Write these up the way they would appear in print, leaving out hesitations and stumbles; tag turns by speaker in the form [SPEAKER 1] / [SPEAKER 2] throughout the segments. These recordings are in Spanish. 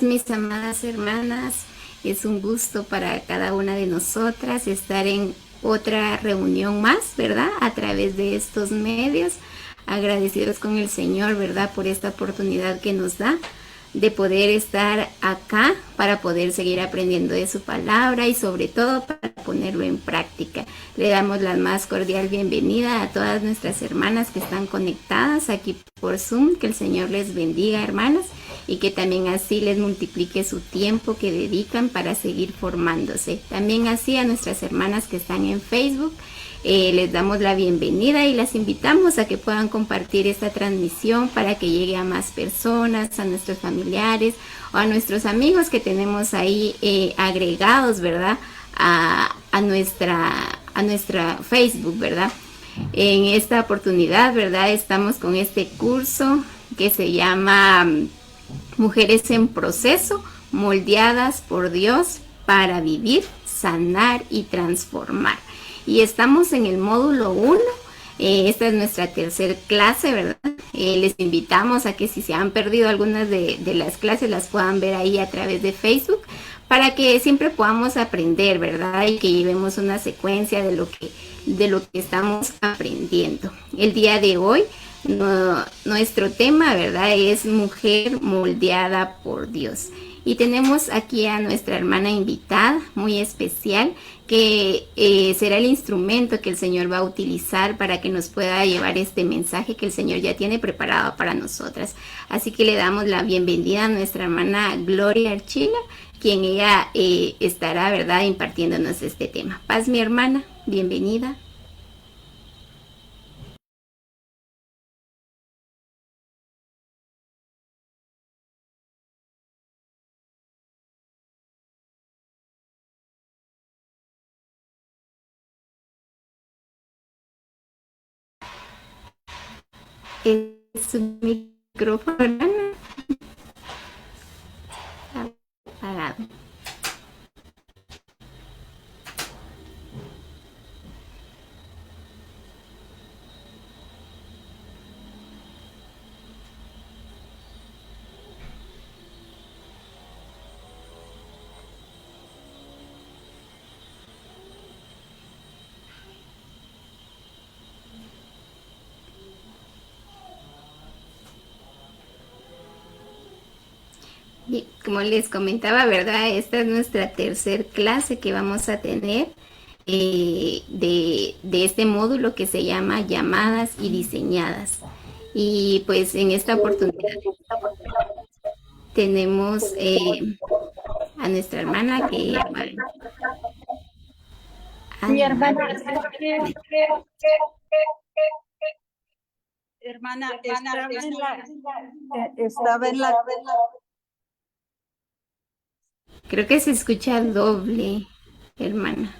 [SPEAKER 1] mis amadas hermanas. Es un gusto para cada una de nosotras estar en otra reunión más, ¿verdad? A través de estos medios. Agradecidos con el Señor, ¿verdad? Por esta oportunidad que nos da de poder estar acá para poder seguir aprendiendo de su palabra y sobre todo para ponerlo en práctica. Le damos la más cordial bienvenida a todas nuestras hermanas que están conectadas aquí por Zoom. Que el Señor les bendiga, hermanas, y que también así les multiplique su tiempo que dedican para seguir formándose. También así a nuestras hermanas que están en Facebook. Les damos la bienvenida y las invitamos a que puedan compartir esta transmisión para que llegue a más personas, a nuestros familiares o a nuestros amigos que tenemos ahí agregados, ¿verdad? A nuestra Facebook, ¿verdad? En esta oportunidad, ¿verdad? Estamos con este curso que se llama Mujeres en Proceso, moldeadas por Dios para vivir, sanar y transformar. Y estamos en el módulo 1. Esta es nuestra tercera clase, ¿verdad? Les invitamos a que si se han perdido algunas de las clases las puedan ver ahí a través de Facebook para que siempre podamos aprender, ¿verdad? Y que llevemos una secuencia de lo que estamos aprendiendo. El día de hoy nuestro tema, ¿verdad? Es mujer moldeada por Dios. Y tenemos aquí a nuestra hermana invitada, muy especial, que será el instrumento que el Señor va a utilizar para que nos pueda llevar este mensaje que el Señor ya tiene preparado para nosotras. Así que le damos la bienvenida a nuestra hermana Gloria Archila, quien ella estará, ¿verdad?, impartiéndonos este tema. Paz, mi hermana, bienvenida. Es su micrófono, hermana, apagado. Y como les comentaba, ¿verdad? Esta es nuestra tercer clase que vamos a tener de este módulo que se llama Llamadas y Diseñadas. Y pues en esta oportunidad tenemos a nuestra hermana que
[SPEAKER 2] Mi hermana, estaba en la
[SPEAKER 1] creo que se escucha doble, hermana.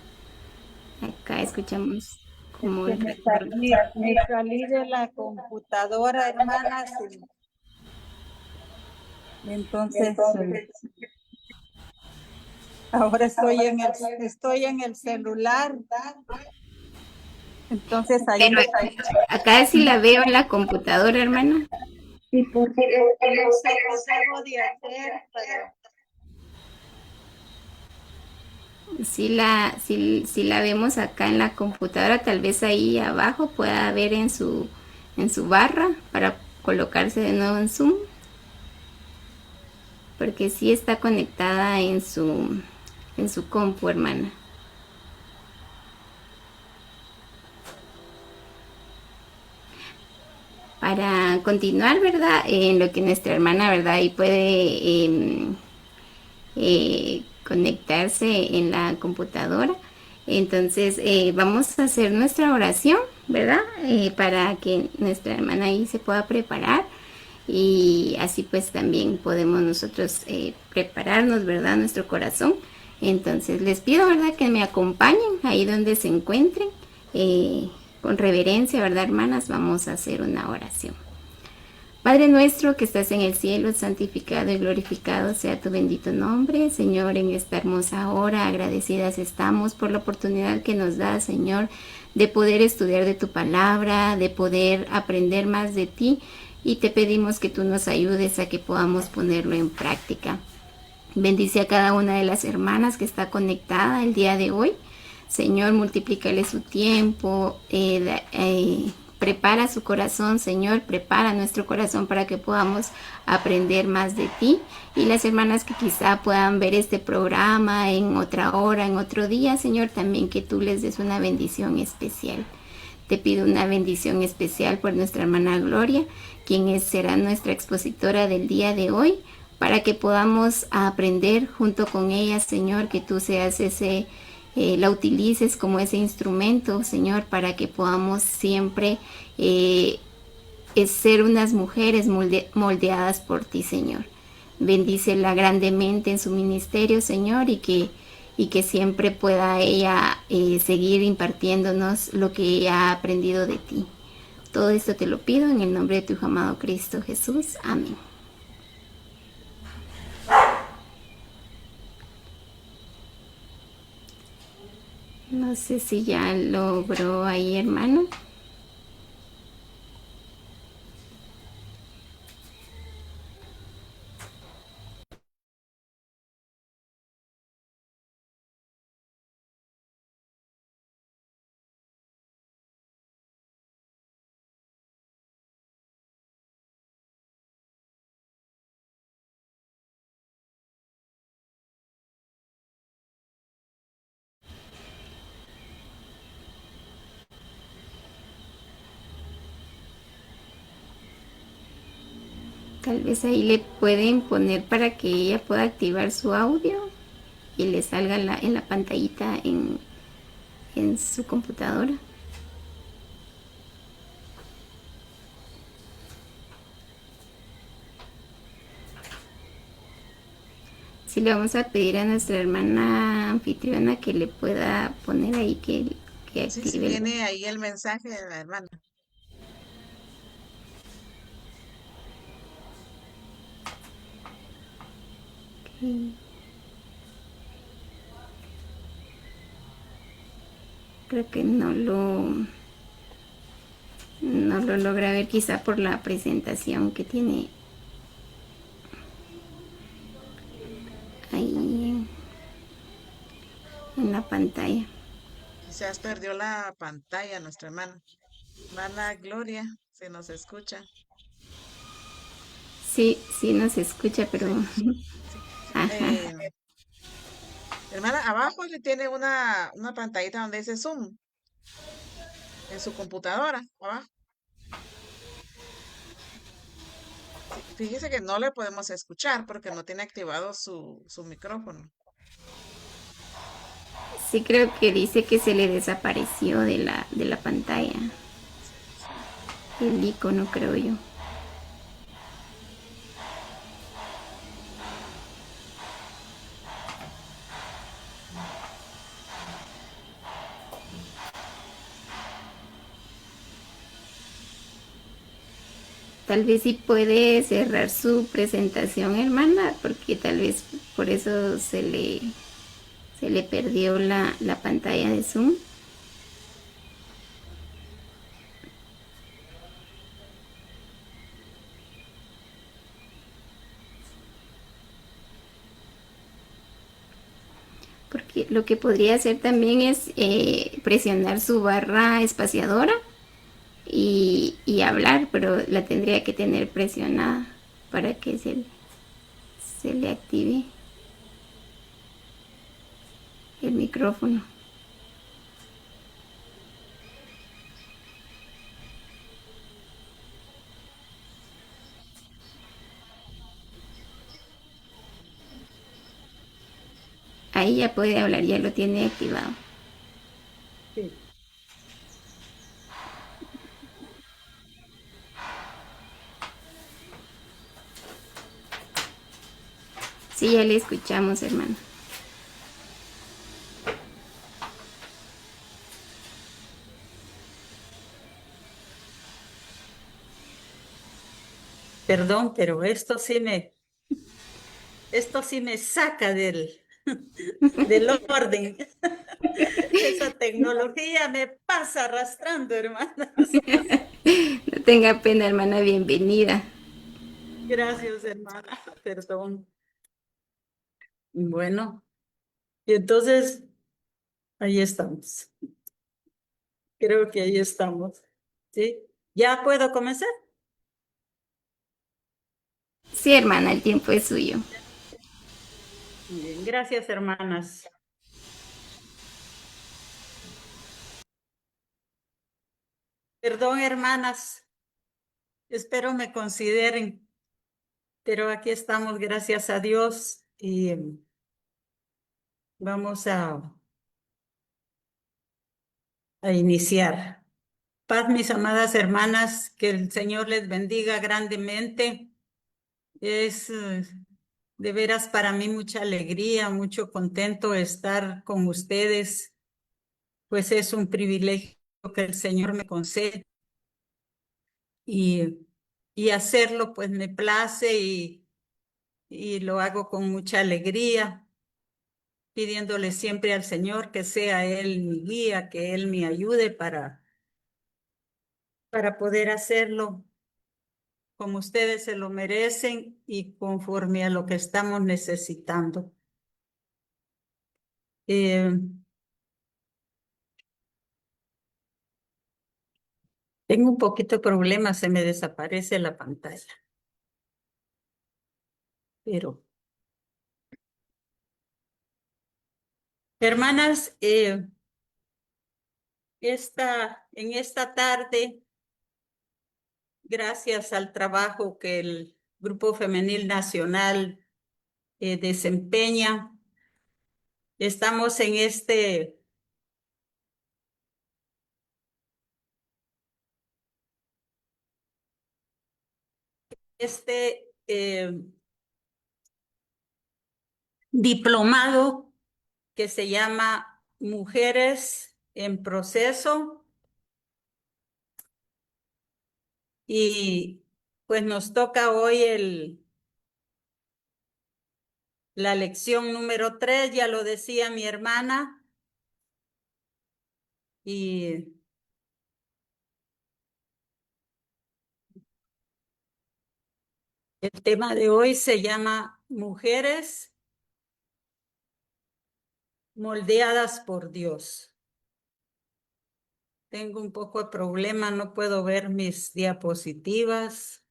[SPEAKER 1] Acá escuchamos como el retorno.
[SPEAKER 2] me salí de la computadora, hermanas, y entonces ahora estoy en el celular, entonces ahí
[SPEAKER 1] Pero acá sí la veo en la computadora, hermana.
[SPEAKER 2] sí, porque no sé qué debo de hacer, pero
[SPEAKER 1] Si la vemos acá en la computadora, tal vez ahí abajo pueda ver en su barra para colocarse de nuevo en Zoom, porque sí está conectada en su compu, hermana. Para continuar, ¿verdad? En lo que nuestra hermana, ¿verdad? Ahí puede conectarse en la computadora. Entonces vamos a hacer nuestra oración, ¿verdad? Para que nuestra hermana ahí se pueda preparar y así pues también podemos nosotros prepararnos, ¿verdad? Nuestro corazón. Entonces les pido, ¿verdad? Que me acompañen ahí donde se encuentren. Con reverencia, ¿verdad, hermanas? Vamos a hacer una oración. Padre nuestro que estás en el cielo, santificado y glorificado sea tu bendito nombre. Señor, en esta hermosa hora agradecidas estamos por la oportunidad que nos da, Señor, de poder estudiar de tu palabra, de poder aprender más de ti, y te pedimos que tú nos ayudes a que podamos ponerlo en práctica. Bendice a cada una de las hermanas que está conectada el día de hoy. Señor, multiplícale su tiempo, prepara su corazón, Señor, prepara nuestro corazón para que podamos aprender más de ti. Y las hermanas que quizá puedan ver este programa en otra hora, en otro día, Señor, también que tú les des una bendición especial. Te pido una bendición especial por nuestra hermana Gloria, quien será nuestra expositora del día de hoy, para que podamos aprender junto con ella, Señor, que tú seas la utilices como ese instrumento, Señor, para que podamos siempre ser unas mujeres moldeadas por ti, Señor. Bendícela grandemente en su ministerio, Señor, y que siempre pueda ella seguir impartiéndonos lo que ella ha aprendido de ti. Todo esto te lo pido en el nombre de tu Hijo amado Cristo Jesús. Amén. No sé si ya logró ahí, hermano. Tal vez ahí le pueden poner para que ella pueda activar su audio y le salga en la pantallita en su computadora. Si le vamos a pedir a nuestra hermana anfitriona que le pueda poner ahí que
[SPEAKER 2] Sí, sí,
[SPEAKER 1] active
[SPEAKER 2] viene ahí el mensaje de la hermana.
[SPEAKER 1] Creo que no lo logra ver, quizá por la presentación que tiene ahí en la pantalla.
[SPEAKER 2] Quizás perdió la pantalla nuestra hermana. Hermana Gloria, se nos escucha.
[SPEAKER 1] Sí, sí nos escucha, pero
[SPEAKER 2] Sí, sí, sí.
[SPEAKER 1] ajá.
[SPEAKER 2] Hermana, abajo le tiene una pantallita donde dice Zoom en su computadora, abajo. Sí, fíjese que no le podemos escuchar porque no tiene activado su micrófono.
[SPEAKER 1] Sí, creo que dice que se le desapareció de la pantalla
[SPEAKER 2] Sí, sí.
[SPEAKER 1] el icono, creo yo. Tal vez sí puede cerrar su presentación, hermana, porque tal vez por eso se le perdió la pantalla de Zoom. Porque lo que podría hacer también es presionar su barra espaciadora y hablar, pero la tendría que tener presionada para que se le active el micrófono. Ahí ya puede hablar, ya lo tiene activado.
[SPEAKER 3] Sí.
[SPEAKER 1] Sí, ya le escuchamos, hermano.
[SPEAKER 3] Perdón, pero esto sí me saca del orden. Esa tecnología me pasa arrastrando, hermanas.
[SPEAKER 1] No tenga pena, hermana, bienvenida.
[SPEAKER 3] Gracias, hermana. Perdón. Bueno, y entonces ahí estamos. Creo que ahí estamos. ¿Sí? ¿Ya puedo comenzar?
[SPEAKER 1] Sí, hermana, el tiempo es suyo.
[SPEAKER 3] Muy bien, gracias, hermanas. Perdón, hermanas. Espero me consideren, pero aquí estamos, gracias a Dios, y vamos a iniciar. Paz, mis amadas hermanas, que el Señor les bendiga grandemente. Es de veras para mí mucha alegría, mucho contento estar con ustedes, pues es un privilegio que el Señor me concede y, y hacerlo pues me place y lo hago con mucha alegría, pidiéndole siempre al Señor que sea Él mi guía, que Él me ayude para poder hacerlo como ustedes se lo merecen y conforme a lo que estamos necesitando. Eh, Tengo un poquito de problema, se me desaparece la pantalla, pero hermanas, en esta tarde, gracias al trabajo que el Grupo Femenil Nacional desempeña, estamos en este diplomado que se llama Mujeres en Proceso y pues nos toca hoy la lección número 3, ya lo decía mi hermana, y el tema de hoy se llama Mujeres moldeadas por Dios. Tengo un poco de problema, no puedo ver mis diapositivas.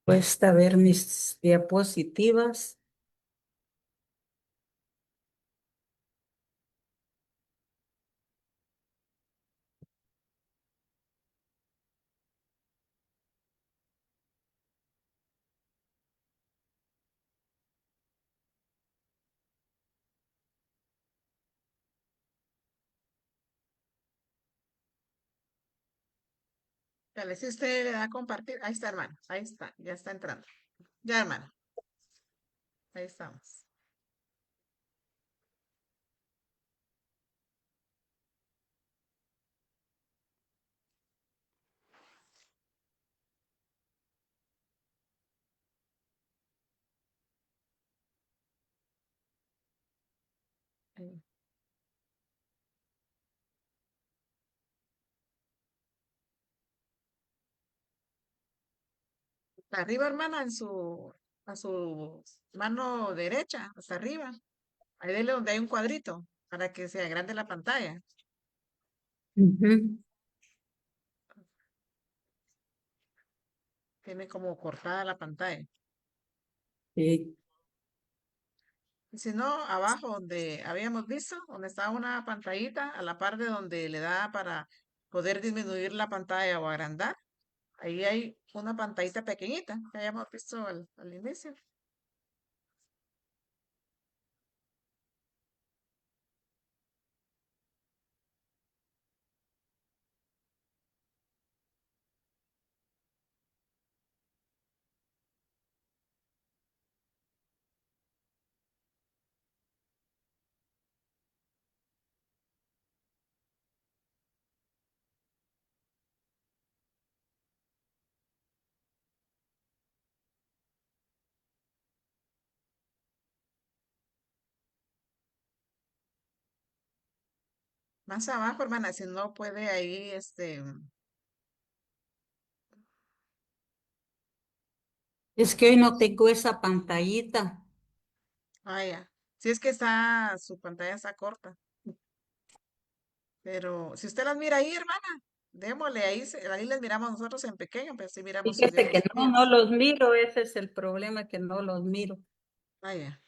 [SPEAKER 3] Cuesta ver mis diapositivas.
[SPEAKER 2] Dale, si usted le da a compartir, ahí está, hermano. Ahí está, ya está entrando. Ya, hermano. Ahí estamos. Ahí. Hasta arriba, hermana, a su mano derecha, hasta arriba. Ahí dele donde hay un cuadrito para que se agrande la pantalla.
[SPEAKER 3] Ujú.
[SPEAKER 2] Tiene como cortada la pantalla.
[SPEAKER 3] Sí.
[SPEAKER 2] Y si no, abajo donde habíamos visto, donde está una pantallita, a la par de donde le da para poder disminuir la pantalla o agrandar, ahí hay una pantallita pequeñita que habíamos visto al inicio. Más abajo, hermana, si no puede ahí,
[SPEAKER 3] Es que hoy no tengo esa pantallita.
[SPEAKER 2] vaya. Si es que está, su pantalla está corta. Pero si usted las mira ahí, hermana, démosle ahí, ahí les miramos nosotros en pequeño, pero sí miramos si Dios
[SPEAKER 3] Fíjese que
[SPEAKER 2] los
[SPEAKER 3] no,
[SPEAKER 2] cuida.
[SPEAKER 3] no los miro, ese es el problema, que no los miro.
[SPEAKER 2] Vaya.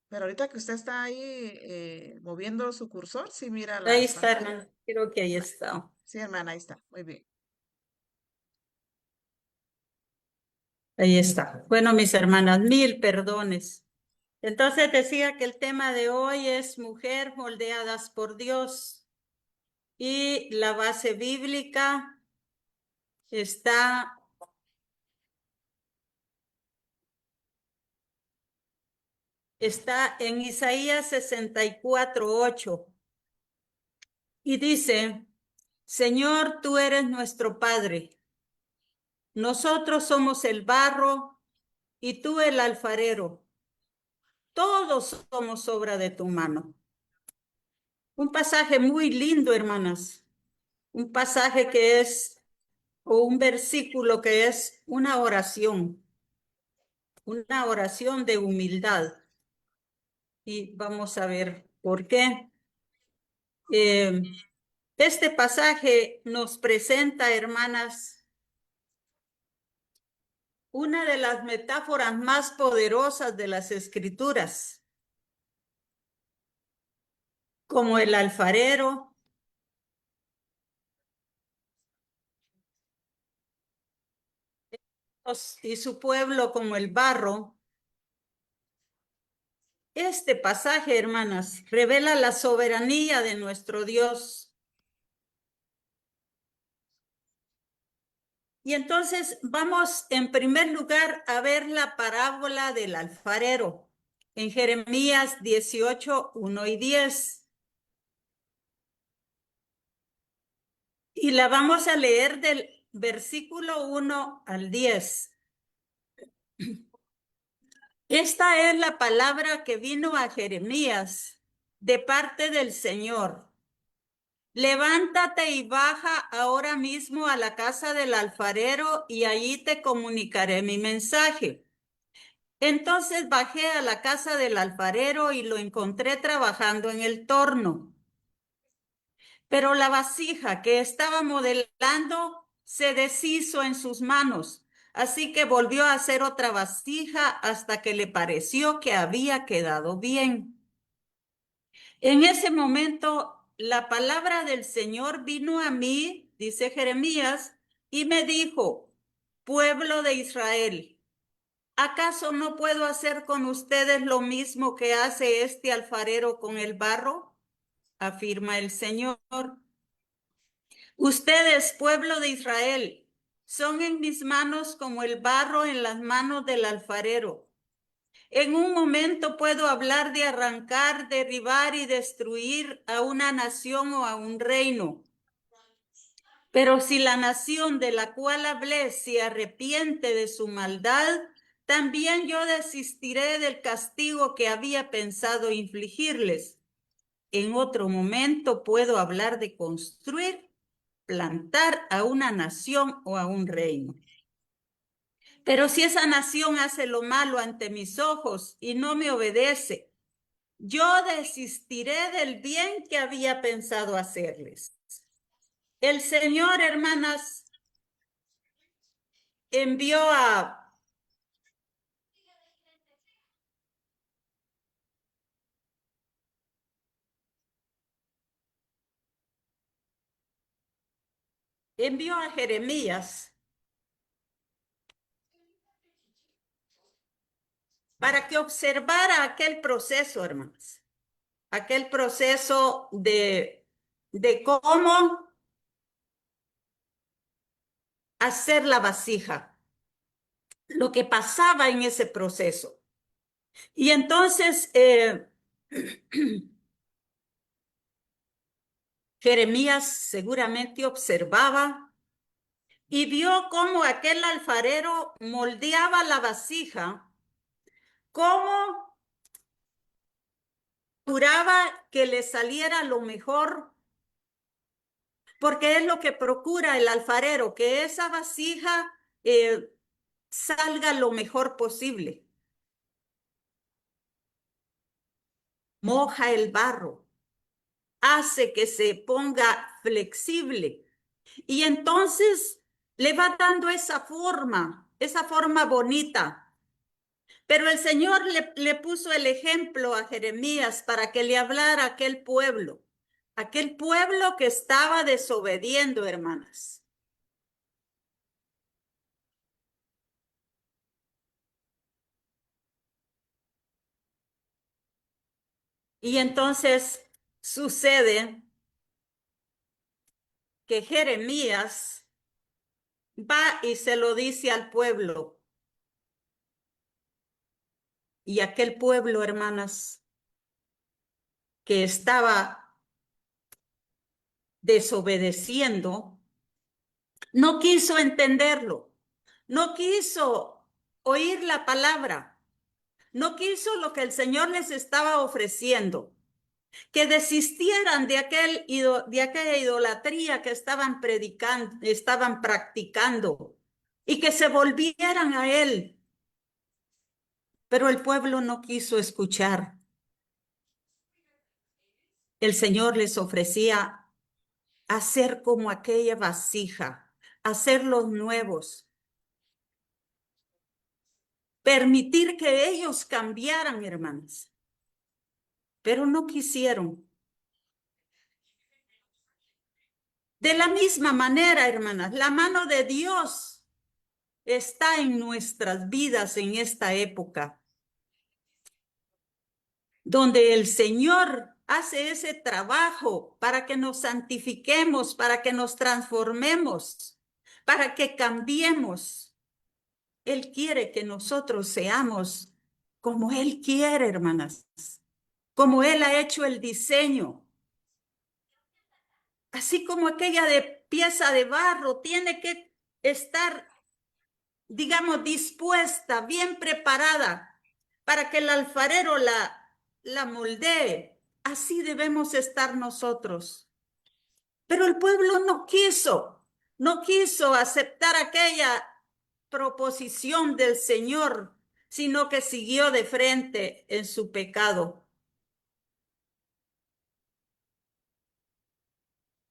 [SPEAKER 2] Pero ahorita que usted está ahí moviendo su cursor, sí mira
[SPEAKER 3] Ahí
[SPEAKER 2] las
[SPEAKER 3] está,
[SPEAKER 2] pantallas.
[SPEAKER 3] hermano, creo que ahí está.
[SPEAKER 2] Sí, hermana, ahí está. Muy bien.
[SPEAKER 3] Ahí está. Bueno, mis hermanas, mil perdones. Entonces decía que el tema de hoy es mujer moldeadas por Dios y la base bíblica está en Isaías 64:8 y dice, Señor, tú eres nuestro Padre, nosotros somos el barro y tú el alfarero, todos somos obra de tu mano. Un pasaje muy lindo, hermanas, un pasaje que es, o un versículo que es una oración de humildad. Y vamos a ver por qué. Eh, Este pasaje nos presenta, hermanas, una de las metáforas más poderosas de las Escrituras, como el alfarero y su pueblo como el barro. Este pasaje, hermanas, revela la soberanía de nuestro Dios. Y entonces vamos en primer lugar a ver la parábola del alfarero en Jeremías 18:1 y 10. Y la vamos a leer del versículo 1 al 10. Esta es la palabra que vino a Jeremías de parte del Señor. Levántate y baja ahora mismo a la casa del alfarero y allí te comunicaré mi mensaje. Entonces bajé a la casa del alfarero y lo encontré trabajando en el torno. Pero la vasija que estaba modelando se deshizo en sus manos, así que volvió a hacer otra vasija hasta que le pareció que había quedado bien. En ese momento, la palabra del Señor vino a mí, dice Jeremías, y me dijo, pueblo de Israel, ¿acaso no puedo hacer con ustedes lo mismo que hace este alfarero con el barro? Afirma el Señor. Ustedes, pueblo de Israel, son en mis manos como el barro en las manos del alfarero. En un momento puedo hablar de arrancar, derribar y destruir a una nación o a un reino. Pero si la nación de la cual hablé se arrepiente de su maldad, también yo desistiré del castigo que había pensado infligirles. En otro momento puedo hablar de construir, plantar a una nación o a un reino. Pero si esa nación hace lo malo ante mis ojos y no me obedece, yo desistiré del bien que había pensado hacerles. El Señor, hermanas, envió a Jeremías para que observara aquel proceso, hermanas, aquel proceso de cómo hacer la vasija, lo que pasaba en ese proceso. Y entonces Jeremías seguramente observaba y vio cómo aquel alfarero moldeaba la vasija, cómo procuraba que le saliera lo mejor, porque es lo que procura el alfarero, que esa vasija salga lo mejor posible. Moja el barro, hace que se ponga flexible y entonces le va dando esa forma bonita. Pero el Señor le puso el ejemplo a Jeremías para que le hablara a aquel pueblo que estaba desobediendo, hermanas. Y entonces sucede que Jeremías va y se lo dice al pueblo. Y aquel pueblo, hermanas, que estaba desobedeciendo, no quiso entenderlo, no quiso oír la palabra, no quiso lo que el Señor les estaba ofreciendo, que desistieran de aquella idolatría que estaban predicando, estaban practicando, y que se volvieran a Él. Pero el pueblo no quiso escuchar. El Señor les ofrecía hacer como aquella vasija, hacerlos nuevos, permitir que ellos cambiaran, hermanas, pero no quisieron. De la misma manera, hermanas, la mano de Dios está en nuestras vidas en esta época, donde el Señor hace ese trabajo para que nos santifiquemos, para que nos transformemos, para que cambiemos. Él quiere que nosotros seamos como Él quiere, hermanas, como Él ha hecho el diseño. Así como aquella de pieza de barro tiene que estar, digamos, dispuesta, bien preparada para que el alfarero la moldee. Así debemos estar nosotros. Pero el pueblo no quiso aceptar aquella proposición del Señor, sino que siguió de frente en su pecado.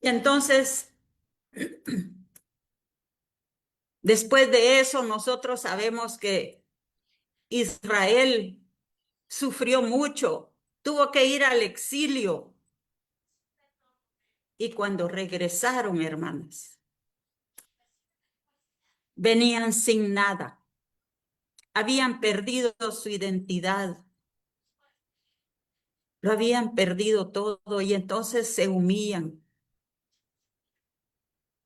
[SPEAKER 3] Y entonces, después de eso, nosotros sabemos que Israel sufrió mucho, tuvo que ir al exilio. Y cuando regresaron, hermanas, venían sin nada. Habían perdido su identidad. Lo habían perdido todo y entonces se humillan.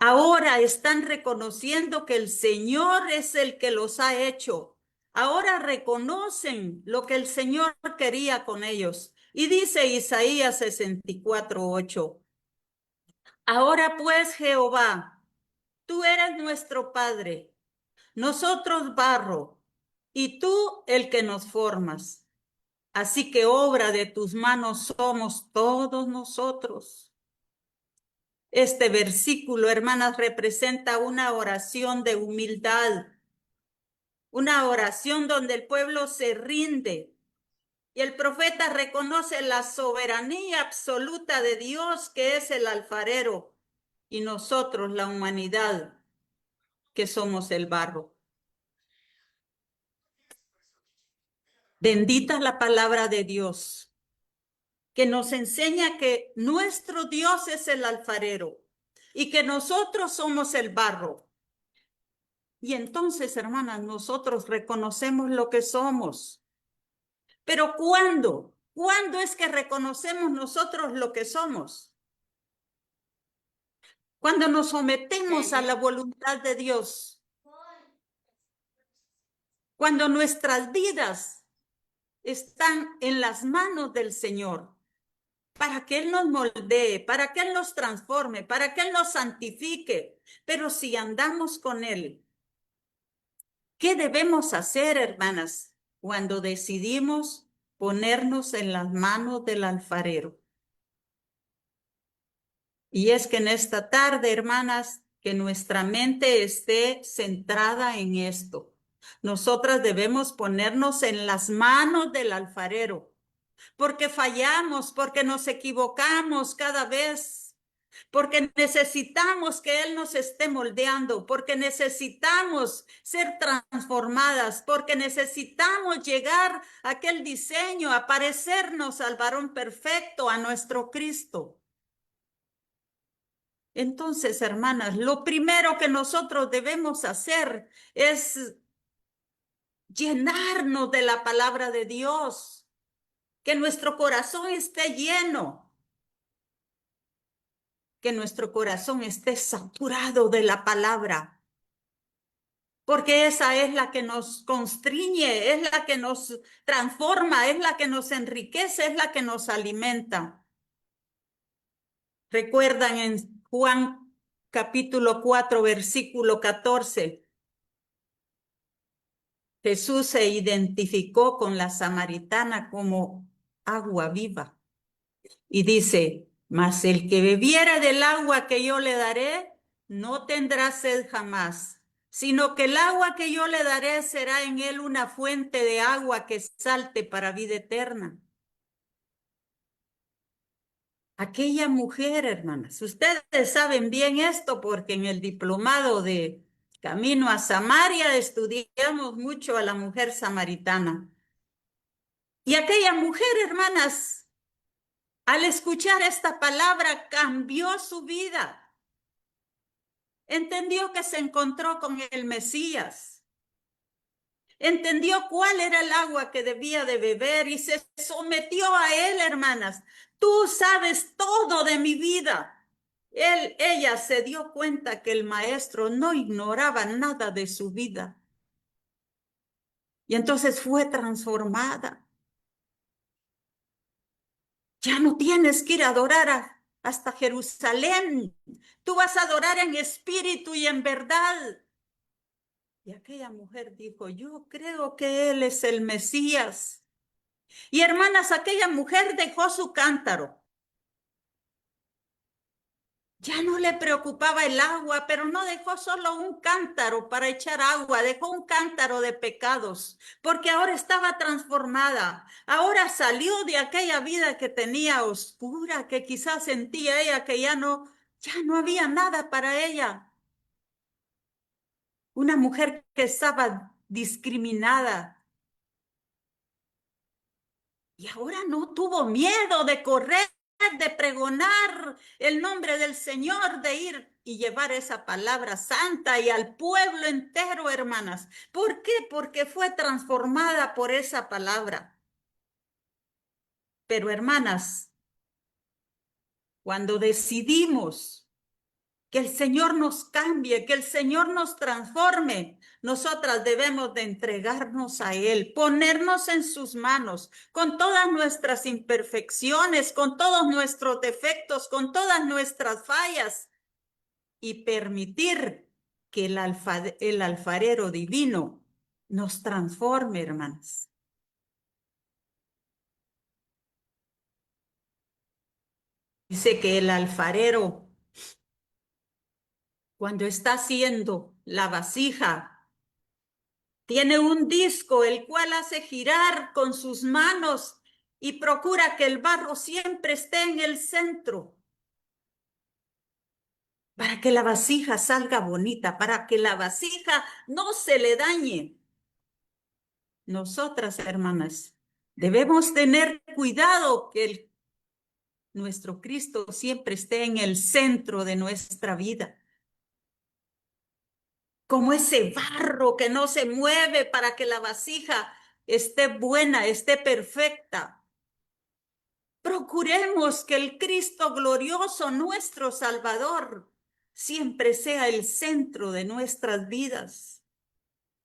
[SPEAKER 3] Ahora están reconociendo que el Señor es el que los ha hecho. Ahora reconocen lo que el Señor quería con ellos. Y dice Isaías 64:8. Ahora pues, Jehová, tú eres nuestro Padre, nosotros barro, y tú el que nos formas. Así que obra de tus manos somos todos nosotros. Este versículo, hermanas, representa una oración de humildad, una oración donde el pueblo se rinde y el profeta reconoce la soberanía absoluta de Dios, que es el alfarero, y nosotros, la humanidad, que somos el barro. Bendita la palabra de Dios, que nos enseña que nuestro Dios es el alfarero y que nosotros somos el barro. Y entonces, hermanas, nosotros reconocemos lo que somos. Pero ¿cuándo? ¿Cuándo es que reconocemos nosotros lo que somos? Cuando nos sometemos a la voluntad de Dios. Cuando nuestras vidas están en las manos del Señor, para que Él nos moldee, para que Él nos transforme, para que Él nos santifique. Pero si andamos con Él, ¿qué debemos hacer, hermanas, cuando decidimos ponernos en las manos del alfarero. Y es que en esta tarde, hermanas, que nuestra mente esté centrada en esto. Nosotras debemos ponernos en las manos del alfarero, porque fallamos, porque nos equivocamos cada vez, porque necesitamos que Él nos esté moldeando, porque necesitamos ser transformadas, porque necesitamos llegar a aquel diseño, a parecernos al varón perfecto, a nuestro Cristo. Entonces, hermanas, lo primero que nosotros debemos hacer es llenarnos de la palabra de Dios, que nuestro corazón esté lleno, que nuestro corazón esté saturado de la palabra, porque esa es la que nos constriñe, es la que nos transforma, es la que nos enriquece, es la que nos alimenta. Recuerdan en Juan capítulo 4, versículo 14, Jesús se identificó con la samaritana como agua viva y dice, mas el que bebiera del agua que yo le daré, no tendrá sed jamás, sino que el agua que yo le daré será en él una fuente de agua que salte para vida eterna. Aquella mujer, hermanas, ustedes saben bien esto porque en el diplomado de Camino a Samaria estudiamos mucho a la mujer samaritana. Y aquella mujer, hermanas, al escuchar esta palabra, cambió su vida. Entendió que se encontró con el Mesías. Entendió cuál era el agua que debía de beber y se sometió a él, hermanas. Tú sabes todo de mi vida. Ella se dio cuenta que el maestro no ignoraba nada de su vida. Y entonces fue transformada. Ya no tienes que ir a adorar hasta Jerusalén. Tú vas a adorar en espíritu y en verdad. Y aquella mujer dijo, yo creo que Él es el Mesías. Y hermanas, aquella mujer dejó su cántaro. Ya no le preocupaba el agua, pero no dejó solo un cántaro para echar agua, dejó un cántaro de pecados, porque ahora estaba transformada. Ahora salió de aquella vida que tenía oscura, que quizás sentía ella que ya no había nada para ella. Una mujer que estaba discriminada. Y ahora no tuvo miedo de correr, de pregonar el nombre del Señor, de ir y llevar esa palabra santa y al pueblo entero, hermanas. ¿Por qué? Porque fue transformada por esa palabra. Pero, hermanas, cuando decidimos que el Señor nos cambie, que el Señor nos transforme, nosotras debemos de entregarnos a Él, ponernos en sus manos, con todas nuestras imperfecciones, con todos nuestros defectos, con todas nuestras fallas, y permitir que el alfarero divino nos transforme, hermanas. Dice que el alfarero, cuando está haciendo la vasija, tiene un disco el cual hace girar con sus manos y procura que el barro siempre esté en el centro para que la vasija salga bonita, para que la vasija no se le dañe. Nosotras, hermanas, debemos tener cuidado que nuestro Cristo siempre esté en el centro de nuestra vida. Como ese barro que no se mueve para que la vasija esté buena, esté perfecta. Procuremos que el Cristo glorioso, nuestro Salvador, siempre sea el centro de nuestras vidas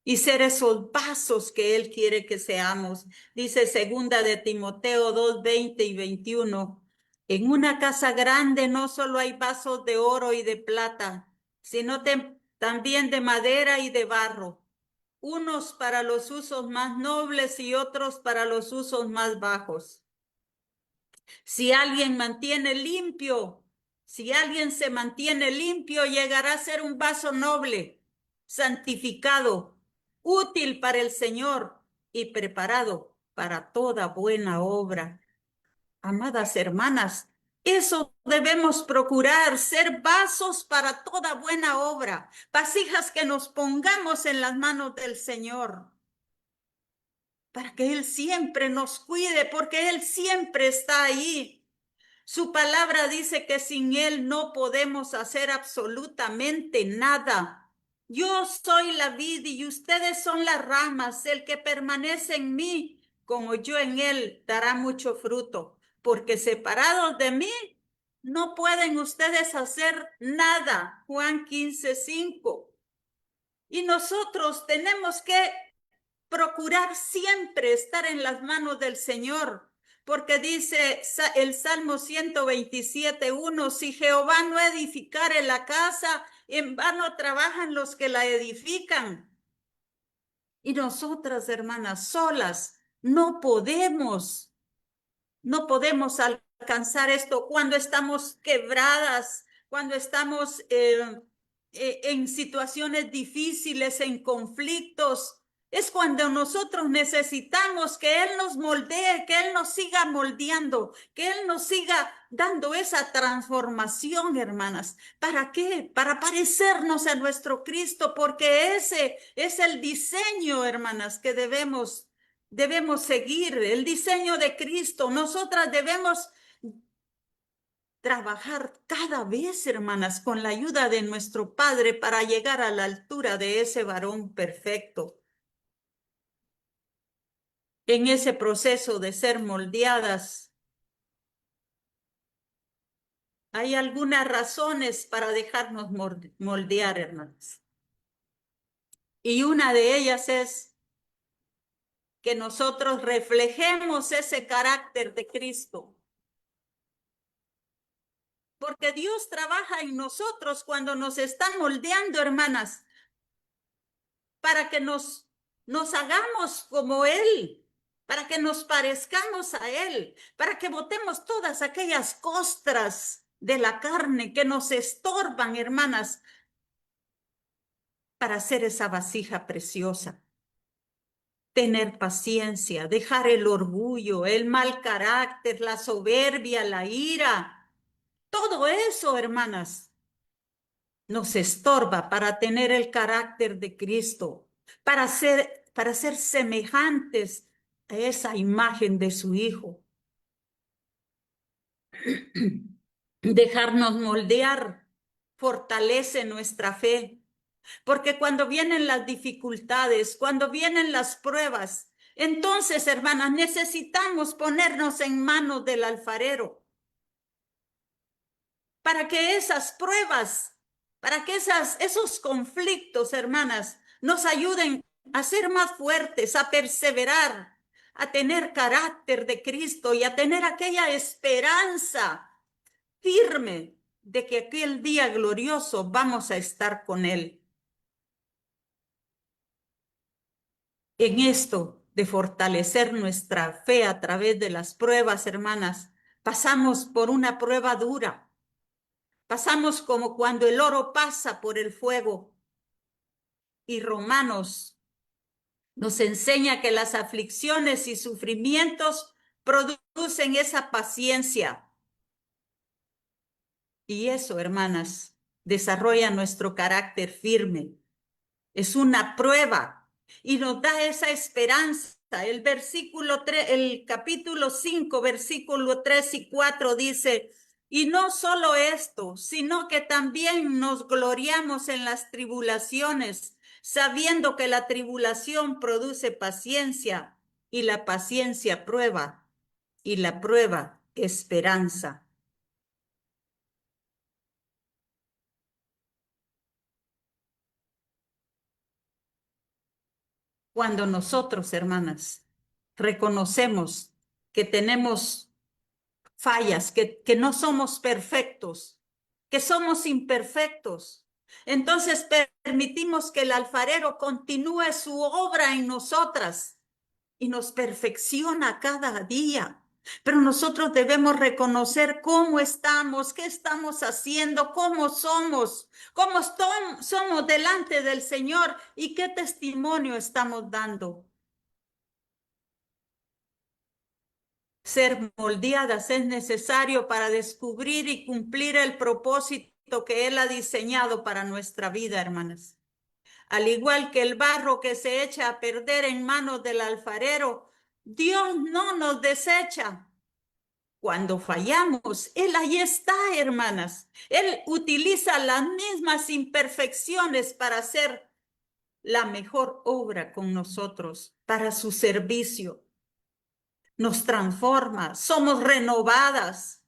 [SPEAKER 3] y ser esos vasos que Él quiere que seamos. Dice segunda de Timoteo 2, 20 y 21. En una casa grande no solo hay vasos de oro y de plata, sino también de madera y de barro, unos para los usos más nobles y otros para los usos más bajos. Si alguien mantiene limpio, si alguien se mantiene limpio, llegará a ser un vaso noble, santificado, útil para el Señor y preparado para toda buena obra. Amadas hermanas, eso debemos procurar, ser vasos para toda buena obra, vasijas que nos pongamos en las manos del Señor, para que Él siempre nos cuide, porque Él siempre está ahí. Su palabra dice que sin Él no podemos hacer absolutamente nada. Yo soy la vid y ustedes son las ramas. El que permanece en mí, como yo en Él, dará mucho fruto. Porque separados de mí, no pueden ustedes hacer nada. Juan 15:5. Y nosotros tenemos que procurar siempre estar en las manos del Señor, porque dice el Salmo 127:1, si Jehová no edificare la casa, en vano trabajan los que la edifican. Y nosotras, hermanas, solas, no podemos alcanzar esto cuando estamos quebradas, cuando estamos en situaciones difíciles, en conflictos. Es cuando nosotros necesitamos que Él nos moldee, que Él nos siga moldeando, que Él nos siga dando esa transformación, hermanas. ¿Para qué? Para parecernos a nuestro Cristo, porque ese es el diseño, hermanas, que debemos seguir, el diseño de Cristo. Nosotras debemos trabajar cada vez, hermanas, con la ayuda de nuestro Padre para llegar a la altura de ese varón perfecto. En ese proceso de ser moldeadas, hay algunas razones para dejarnos moldear, hermanas. Y una de ellas es que nosotros reflejemos ese carácter de Cristo. Porque Dios trabaja en nosotros cuando nos está moldeando, hermanas, para que nos hagamos como Él, para que nos parezcamos a Él, para que botemos todas aquellas costras de la carne que nos estorban, hermanas, para hacer esa vasija preciosa. Tener paciencia, dejar el orgullo, el mal carácter, la soberbia, la ira. Todo eso, hermanas, nos estorba para tener el carácter de Cristo, para ser semejantes a esa imagen de su Hijo. Dejarnos moldear fortalece nuestra fe, porque cuando vienen las dificultades, cuando vienen las pruebas, entonces, hermanas, necesitamos ponernos en manos del alfarero para que esas pruebas, para que esos conflictos, hermanas, nos ayuden a ser más fuertes, a perseverar, a tener carácter de Cristo y a tener aquella esperanza firme de que aquel día glorioso vamos a estar con Él. En esto de fortalecer nuestra fe a través de las pruebas, hermanas, pasamos por una prueba dura. Pasamos como cuando el oro pasa por el fuego. Y Romanos nos enseña que las aflicciones y sufrimientos producen esa paciencia. Y eso, hermanas, desarrolla nuestro carácter firme. Es una prueba y nos da esa esperanza. El capítulo 5, versículo 3 y 4 dice: y no solo esto, sino que también nos gloriamos en las tribulaciones, sabiendo que la tribulación produce paciencia, y la paciencia prueba, y la prueba esperanza. Cuando nosotros, hermanas, reconocemos que tenemos fallas, que no somos perfectos, que somos imperfectos, Entonces permitimos que el alfarero continúe su obra en nosotras y nos perfecciona cada día. Pero nosotros debemos reconocer cómo estamos, qué estamos haciendo, cómo somos delante del Señor y qué testimonio estamos dando. Ser moldeadas es necesario para descubrir y cumplir el propósito que Él ha diseñado para nuestra vida, hermanas. Al igual que el barro que se echa a perder en manos del alfarero, Dios no nos desecha. Cuando fallamos, Él ahí está, hermanas. Él utiliza las mismas imperfecciones para hacer la mejor obra con nosotros, para su servicio. Nos transforma, somos renovadas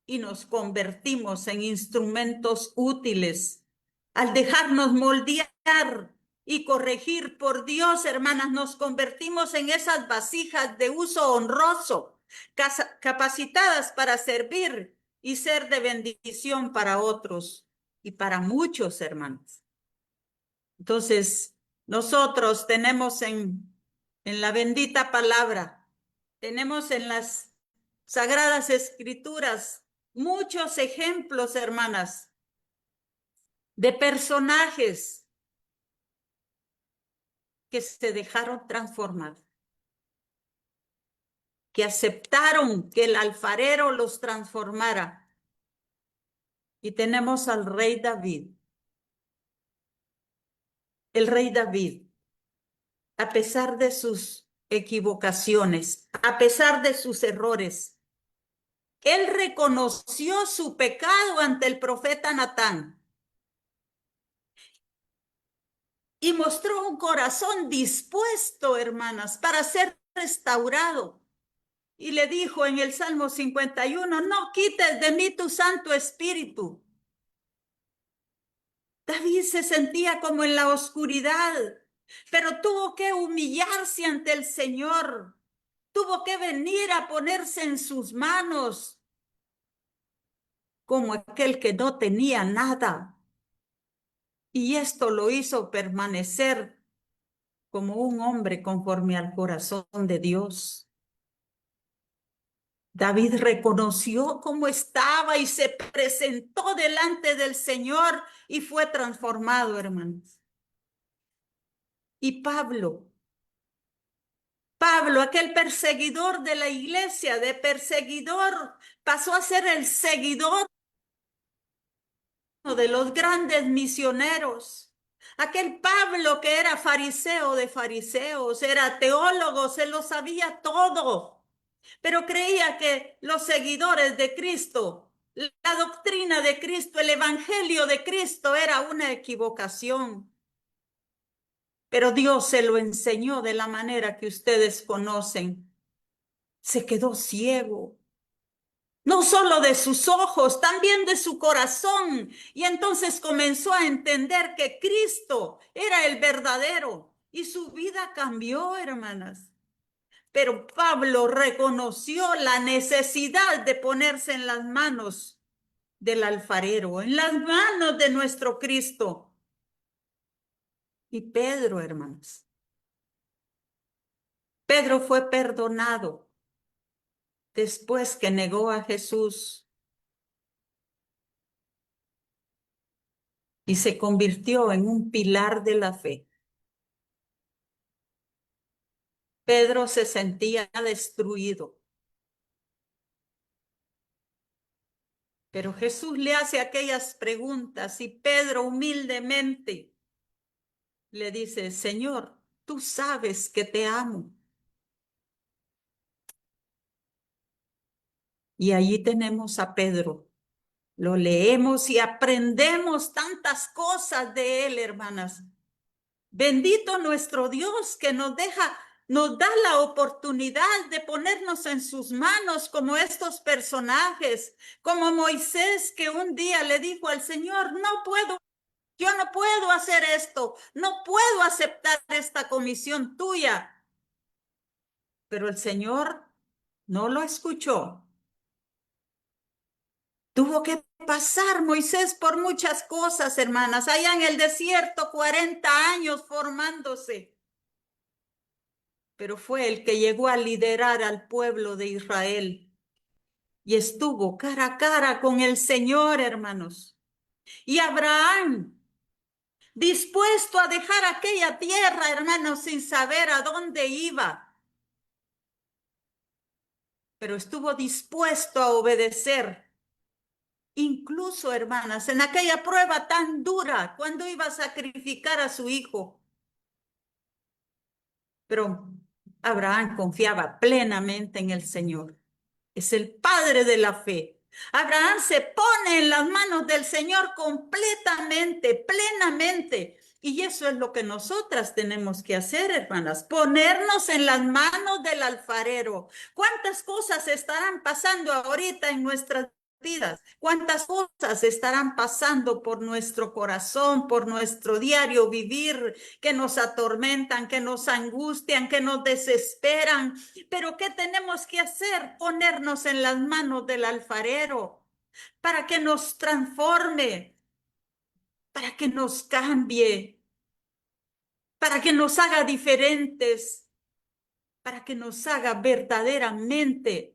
[SPEAKER 3] y nos convertimos en instrumentos útiles. Al dejarnos moldear y corregir por Dios, hermanas, nos convertimos en esas vasijas de uso honroso, capacitadas para servir y ser de bendición para otros y para muchos, hermanos. Entonces, nosotros tenemos en la bendita palabra, tenemos en las Sagradas Escrituras muchos ejemplos, hermanas, de personajes que se dejaron transformar, que aceptaron que el alfarero los transformara. Y tenemos al rey David. El rey David, a pesar de sus equivocaciones, a pesar de sus errores, él reconoció su pecado ante el profeta Natán y mostró un corazón dispuesto, hermanas, para ser restaurado. Y le dijo en el Salmo 51, no quites de mí tu Santo Espíritu. David se sentía como en la oscuridad, pero tuvo que humillarse ante el Señor. Tuvo que venir a ponerse en sus manos como aquel que no tenía nada. Y esto lo hizo permanecer como un hombre conforme al corazón de Dios. David reconoció cómo estaba y se presentó delante del Señor y fue transformado, hermanos. Y Pablo, aquel perseguidor de la iglesia, de perseguidor, pasó a ser el seguidor de los grandes misioneros. Aquel Pablo que era fariseo de fariseos, era teólogo, se lo sabía todo, pero creía que los seguidores de Cristo, la doctrina de Cristo, el evangelio de Cristo era una equivocación. Pero Dios se lo enseñó de la manera que ustedes conocen. Se quedó ciego. No solo de sus ojos, también de su corazón. Y entonces comenzó a entender que Cristo era el verdadero. Y su vida cambió, hermanas. Pero Pablo reconoció la necesidad de ponerse en las manos del alfarero, en las manos de nuestro Cristo. Y Pedro, hermanos. Pedro fue perdonado después que negó a Jesús y se convirtió en un pilar de la fe. Pedro se sentía destruido, pero Jesús le hace aquellas preguntas y Pedro humildemente le dice, Señor, tú sabes que te amo. Y allí tenemos a Pedro. Lo leemos y aprendemos tantas cosas de él, hermanas. Bendito nuestro Dios que nos da la oportunidad de ponernos en sus manos como estos personajes, como Moisés que un día le dijo al Señor, yo no puedo hacer esto, no puedo aceptar esta comisión tuya. Pero el Señor no lo escuchó. Tuvo que pasar Moisés por muchas cosas, hermanas. Allá en el desierto, 40 años formándose. Pero fue el que llegó a liderar al pueblo de Israel. Y estuvo cara a cara con el Señor, hermanos. Y Abraham, dispuesto a dejar aquella tierra, hermanos, sin saber a dónde iba. Pero estuvo dispuesto a obedecer. Incluso, hermanas, en aquella prueba tan dura, cuando iba a sacrificar a su hijo. Pero Abraham confiaba plenamente en el Señor. Es el padre de la fe. Abraham se pone en las manos del Señor completamente, plenamente. Y eso es lo que nosotras tenemos que hacer, hermanas, ponernos en las manos del alfarero. ¿Cuántas cosas estarán pasando ahorita en nuestras vidas? ¿Cuántas cosas estarán pasando por nuestro corazón, por nuestro diario vivir, que nos atormentan, que nos angustian, que nos desesperan? Pero ¿qué tenemos que hacer? Ponernos en las manos del alfarero para que nos transforme, para que nos cambie, para que nos haga diferentes, para que nos haga verdaderamente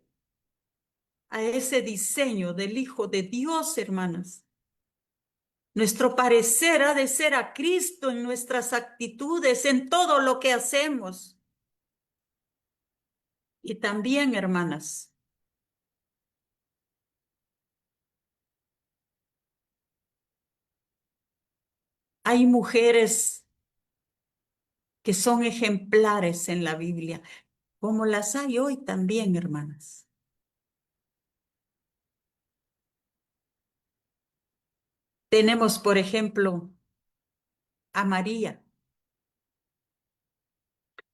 [SPEAKER 3] a ese diseño del Hijo de Dios, hermanas. Nuestro parecer ha de ser a Cristo en nuestras actitudes, en todo lo que hacemos. Y también, hermanas, hay mujeres que son ejemplares en la Biblia, como las hay hoy también, hermanas. Tenemos, por ejemplo, a María,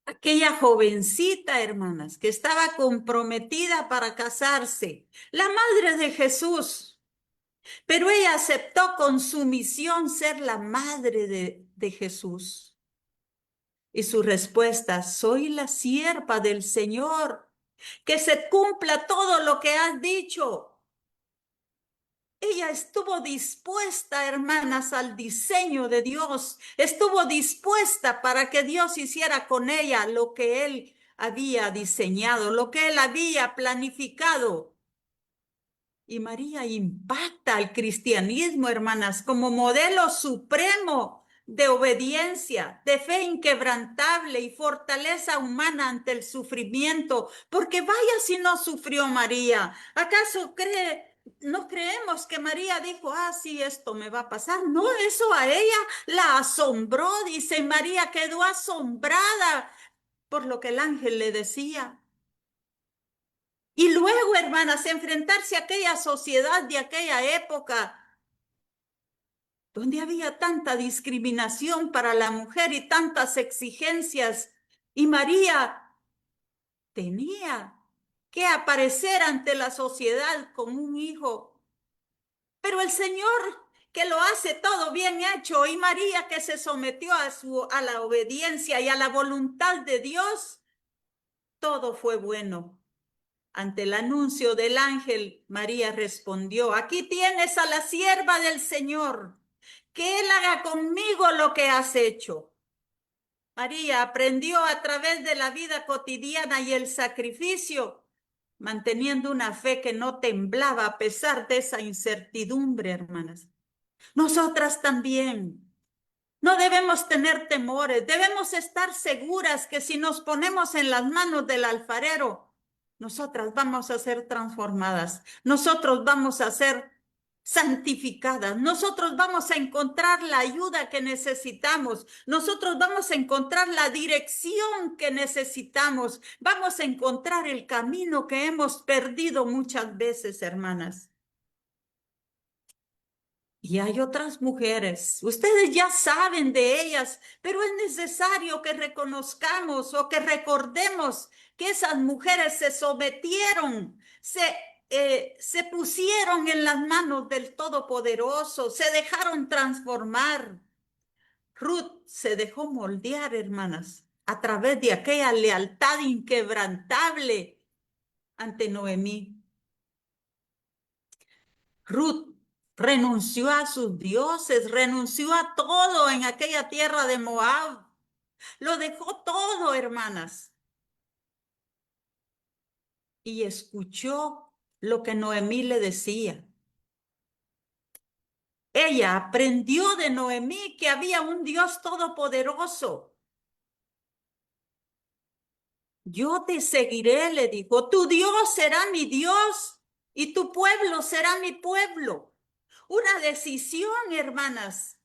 [SPEAKER 3] aquella jovencita, hermanas, que estaba comprometida para casarse, la madre de Jesús, pero ella aceptó con sumisión ser la madre de Jesús. Y su respuesta: soy la sierva del Señor, que se cumpla todo lo que has dicho. Ella estuvo dispuesta, hermanas, al diseño de Dios. Estuvo dispuesta para que Dios hiciera con ella lo que Él había diseñado, lo que Él había planificado. Y María impacta al cristianismo, hermanas, como modelo supremo de obediencia, de fe inquebrantable y fortaleza humana ante el sufrimiento. Porque vaya si no sufrió María. ¿Acaso no creemos que María dijo, sí, esto me va a pasar? No, eso a ella la asombró, dice. María quedó asombrada por lo que el ángel le decía. Y luego, hermanas, enfrentarse a aquella sociedad de aquella época, donde había tanta discriminación para la mujer y tantas exigencias, y María tenía que aparecer ante la sociedad como un hijo. Pero el Señor, que lo hace todo bien hecho, y María, que se sometió a la obediencia y a la voluntad de Dios, todo fue bueno. Ante el anuncio del ángel, María respondió: aquí tienes a la sierva del Señor, que Él haga conmigo lo que has hecho. María aprendió a través de la vida cotidiana y el sacrificio, manteniendo una fe que no temblaba a pesar de esa incertidumbre, hermanas. Nosotras también. No debemos tener temores, debemos estar seguras que si nos ponemos en las manos del alfarero, nosotras vamos a ser transformadas, nosotros vamos a ser santificadas, nosotros vamos a encontrar la ayuda que necesitamos, nosotros vamos a encontrar la dirección que necesitamos, vamos a encontrar el camino que hemos perdido muchas veces, hermanas. Y hay otras mujeres, ustedes ya saben de ellas, pero es necesario que reconozcamos o que recordemos que esas mujeres se sometieron, se pusieron en las manos del Todopoderoso, se dejaron transformar. Ruth se dejó moldear, hermanas, a través de aquella lealtad inquebrantable ante Noemí. Ruth renunció a sus dioses, renunció a todo en aquella tierra de Moab. Lo dejó todo, hermanas. Y escuchó lo que Noemí le decía. Ella aprendió de Noemí que había un Dios todopoderoso. Yo te seguiré, le dijo. Tu Dios será mi Dios y tu pueblo será mi pueblo. Una decisión, hermanas,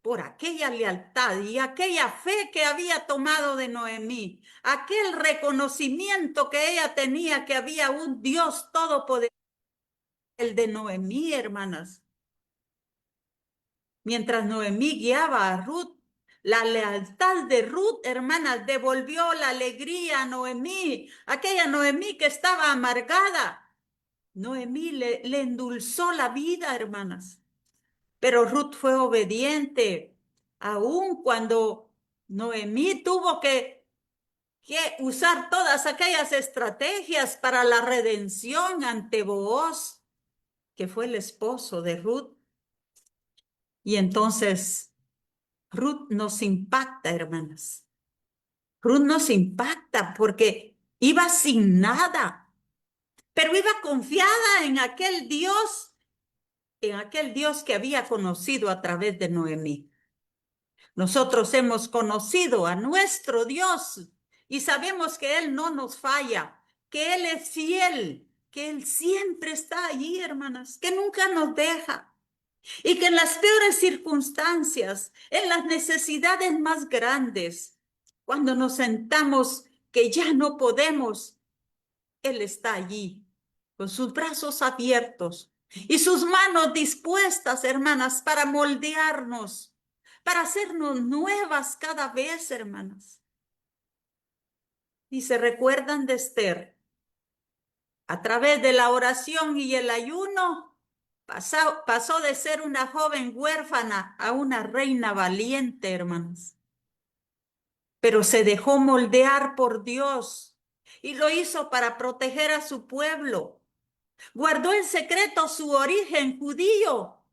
[SPEAKER 3] por aquella lealtad y aquella fe que había tomado de Noemí, aquel reconocimiento que ella tenía que había un Dios todopoderoso, el de Noemí, hermanas. Mientras Noemí guiaba a Ruth, la lealtad de Ruth, hermanas, devolvió la alegría a Noemí, aquella Noemí que estaba amargada. Noemí le endulzó la vida, hermanas. Pero Ruth fue obediente, aun cuando Noemí tuvo que usar todas aquellas estrategias para la redención ante Booz, que fue el esposo de Ruth. Y entonces Ruth nos impacta, hermanas. Ruth nos impacta porque iba sin nada, pero iba confiada en aquel Dios que había conocido a través de Noemí. Nosotros hemos conocido a nuestro Dios y sabemos que Él no nos falla, que Él es fiel, que Él siempre está allí, hermanas, que nunca nos deja. Y que en las peores circunstancias, en las necesidades más grandes, cuando nos sentamos que ya no podemos, Él está allí, con sus brazos abiertos y sus manos dispuestas, hermanas, para moldearnos, para hacernos nuevas cada vez, hermanas. Y se recuerdan de Esther, a través de la oración y el ayuno, pasó de ser una joven huérfana a una reina valiente, hermanos. Pero se dejó moldear por Dios y lo hizo para proteger a su pueblo. Guardó en secreto su origen judío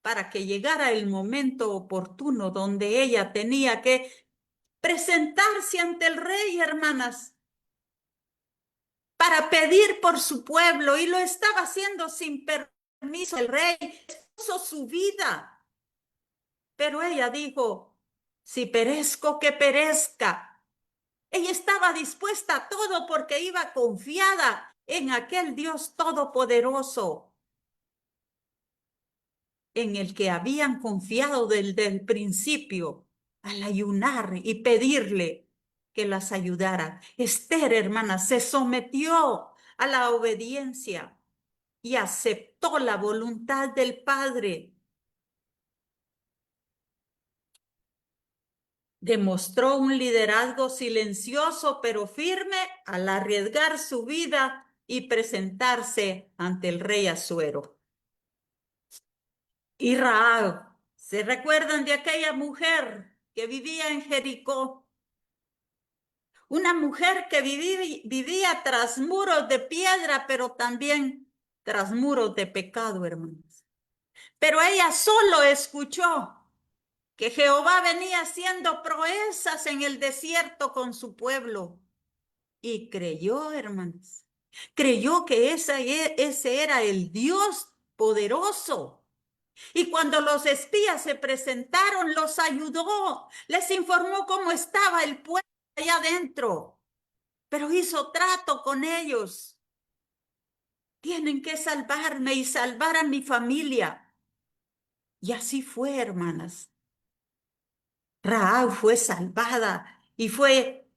[SPEAKER 3] para que llegara el momento oportuno donde ella tenía que presentarse ante el rey, hermanas, para pedir por su pueblo, y lo estaba haciendo sin permiso. El rey expuso su vida, pero ella dijo, si perezco, que perezca. Ella estaba dispuesta a todo porque iba confiada en aquel Dios todopoderoso, en el que habían confiado desde el principio, al ayunar y pedirle que las ayudara. Esther, hermana, se sometió a la obediencia y aceptó la voluntad del Padre. Demostró un liderazgo silencioso pero firme al arriesgar su vida y presentarse ante el rey Asuero. Y Rahab, ¿se recuerdan de aquella mujer que vivía en Jericó? Una mujer que vivía tras muros de piedra, pero también tras muros de pecado, hermanos. Pero ella solo escuchó que Jehová venía haciendo proezas en el desierto con su pueblo. Y creyó, hermanos, creyó que ese era el Dios poderoso. Y cuando los espías se presentaron, los ayudó, les informó cómo estaba el pueblo allá adentro, pero hizo trato con ellos. Tienen que salvarme y salvar a mi familia. Y así fue, hermanas. Rahab fue salvada y fue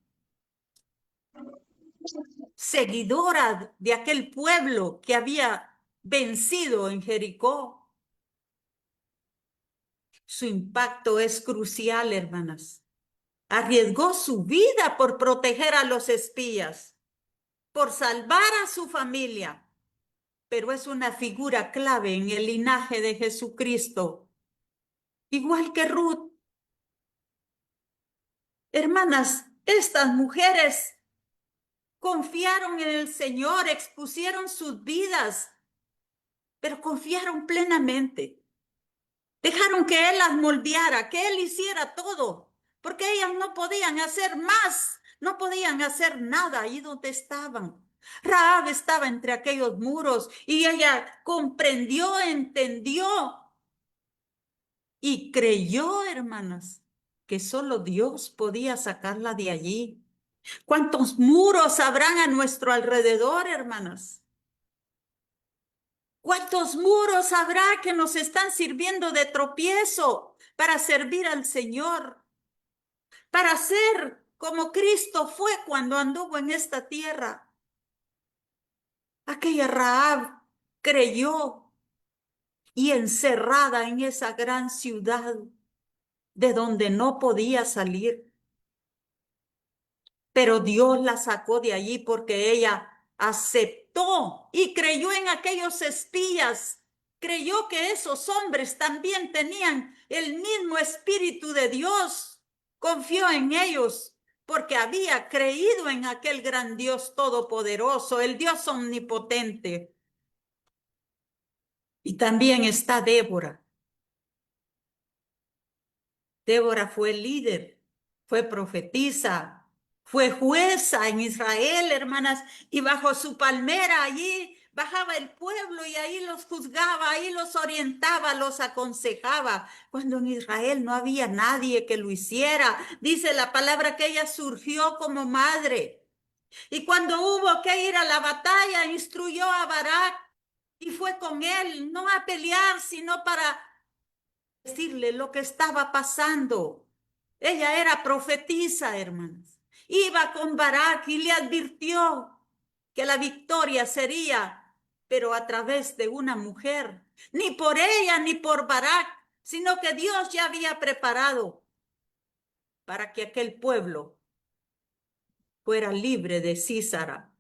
[SPEAKER 3] seguidora de aquel pueblo que había vencido en Jericó. Su impacto es crucial, hermanas. Arriesgó su vida por proteger a los espías, por salvar a su familia, pero es una figura clave en el linaje de Jesucristo. Igual que Ruth. Hermanas, estas mujeres confiaron en el Señor, expusieron sus vidas pero confiaron plenamente. Dejaron que Él las moldeara, que Él hiciera todo, porque ellas no podían hacer más, no podían hacer nada ahí donde estaban. Rahab estaba entre aquellos muros y ella comprendió, entendió y creyó, hermanas, que solo Dios podía sacarla de allí. ¿Cuántos muros habrán a nuestro alrededor, hermanas? ¿Cuántos muros habrá que nos están sirviendo de tropiezo para servir al Señor? Para ser como Cristo fue cuando anduvo en esta tierra. Aquella Rahab creyó y encerrada en esa gran ciudad de donde no podía salir. Pero Dios la sacó de allí porque ella aceptó y creyó en aquellos espías. Creyó que esos hombres también tenían el mismo espíritu de Dios. Confió en ellos porque había creído en aquel gran Dios todopoderoso, el Dios omnipotente. Y también está Débora. Débora fue líder, fue profetisa, fue jueza en Israel, hermanas, y bajo su palmera allí bajaba el pueblo y ahí los juzgaba, ahí los orientaba, los aconsejaba, cuando en Israel no había nadie que lo hiciera. Dice la palabra que ella surgió como madre. Y cuando hubo que ir a la batalla, instruyó a Barak y fue con él, no a pelear, sino para decirle lo que estaba pasando. Ella era profetisa, hermanas. Iba con Barak y le advirtió que la victoria sería, pero a través de una mujer. Ni por ella ni por Barak, sino que Dios ya había preparado para que aquel pueblo fuera libre de Císara.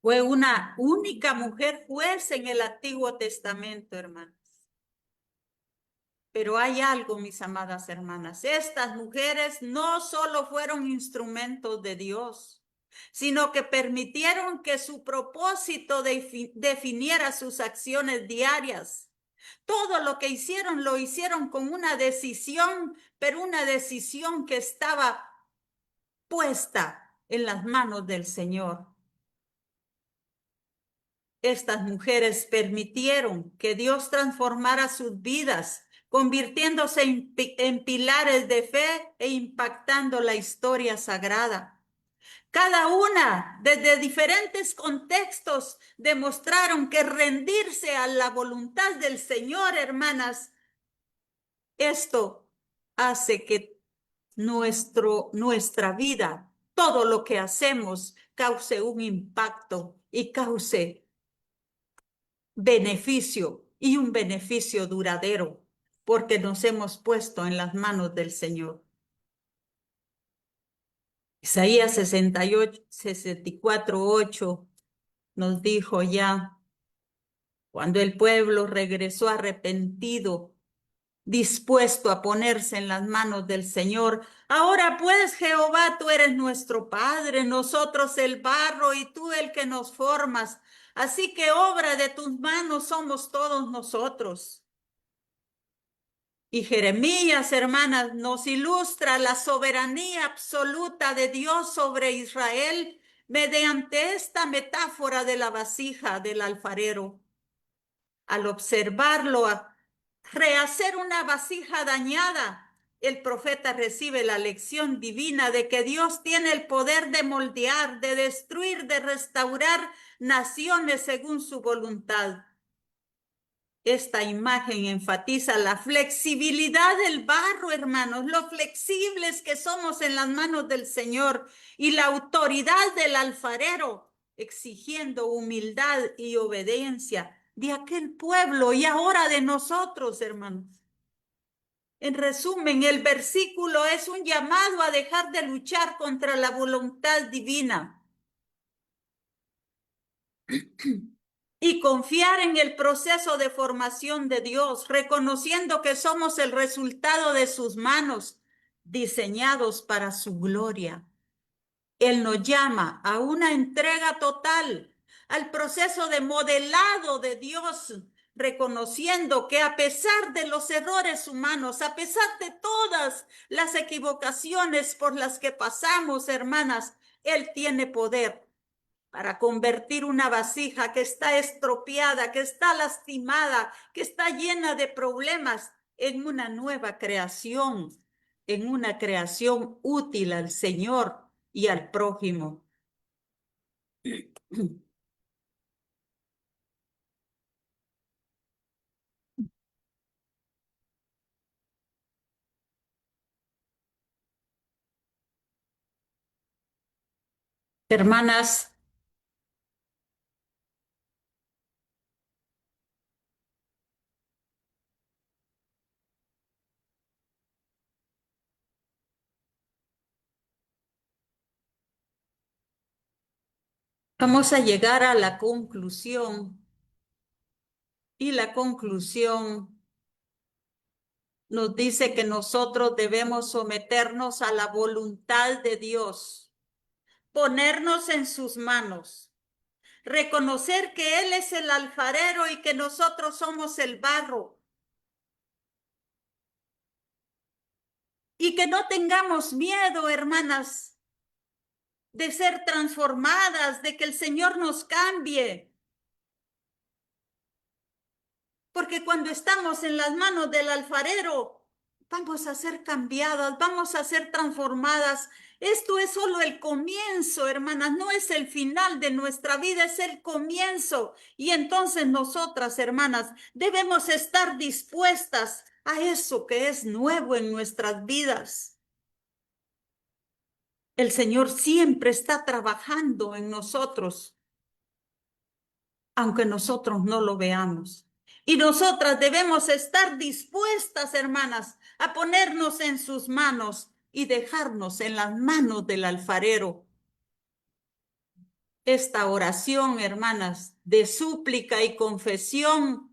[SPEAKER 3] Fue una única mujer juez en el Antiguo Testamento, hermanos. Pero hay algo, mis amadas hermanas, estas mujeres no solo fueron instrumentos de Dios, sino que permitieron que su propósito definiera sus acciones diarias. Todo lo que hicieron lo hicieron con una decisión, pero una decisión que estaba puesta en las manos del Señor. Estas mujeres permitieron que Dios transformara sus vidas, convirtiéndose en pilares de fe e impactando la historia sagrada. Cada una, desde diferentes contextos, demostraron que rendirse a la voluntad del Señor, hermanas, esto hace que nuestra vida, todo lo que hacemos, cause un impacto y cause beneficio y un beneficio duradero, porque nos hemos puesto en las manos del Señor. Isaías 64:8 nos dijo ya, cuando el pueblo regresó arrepentido, dispuesto a ponerse en las manos del Señor. Ahora pues, Jehová, tú eres nuestro Padre, nosotros el barro y tú el que nos formas. Así que obra de tus manos somos todos nosotros. Y Jeremías, hermanas, nos ilustra la soberanía absoluta de Dios sobre Israel mediante esta metáfora de la vasija del alfarero. Al observarlo, rehacer una vasija dañada, el profeta recibe la lección divina de que Dios tiene el poder de moldear, de destruir, de restaurar naciones según su voluntad. Esta imagen enfatiza la flexibilidad del barro, hermanos, lo flexibles que somos en las manos del Señor y la autoridad del alfarero, exigiendo humildad y obediencia de aquel pueblo y ahora de nosotros, hermanos. En resumen, el versículo es un llamado a dejar de luchar contra la voluntad divina y confiar en el proceso de formación de Dios, reconociendo que somos el resultado de sus manos, diseñados para su gloria. Él nos llama a una entrega total, al proceso de modelado de Dios, reconociendo que a pesar de los errores humanos, a pesar de todas las equivocaciones por las que pasamos, hermanas, Él tiene poder para convertir una vasija que está estropeada, que está lastimada, que está llena de problemas, en una nueva creación, en una creación útil al Señor y al prójimo. Hermanas, vamos a llegar a la conclusión, y la conclusión nos dice que nosotros debemos someternos a la voluntad de Dios, ponernos en sus manos, reconocer que Él es el alfarero y que nosotros somos el barro, y que no tengamos miedo, hermanas, de ser transformadas, de que el Señor nos cambie. Porque cuando estamos en las manos del alfarero, vamos a ser cambiadas, vamos a ser transformadas. Esto es solo el comienzo, hermanas, no es el final de nuestra vida, es el comienzo. Y entonces nosotras, hermanas, debemos estar dispuestas a eso que es nuevo en nuestras vidas. El Señor siempre está trabajando en nosotros, aunque nosotros no lo veamos. Y nosotras debemos estar dispuestas, hermanas, a ponernos en sus manos y dejarnos en las manos del alfarero. Esta oración, hermanas, de súplica y confesión,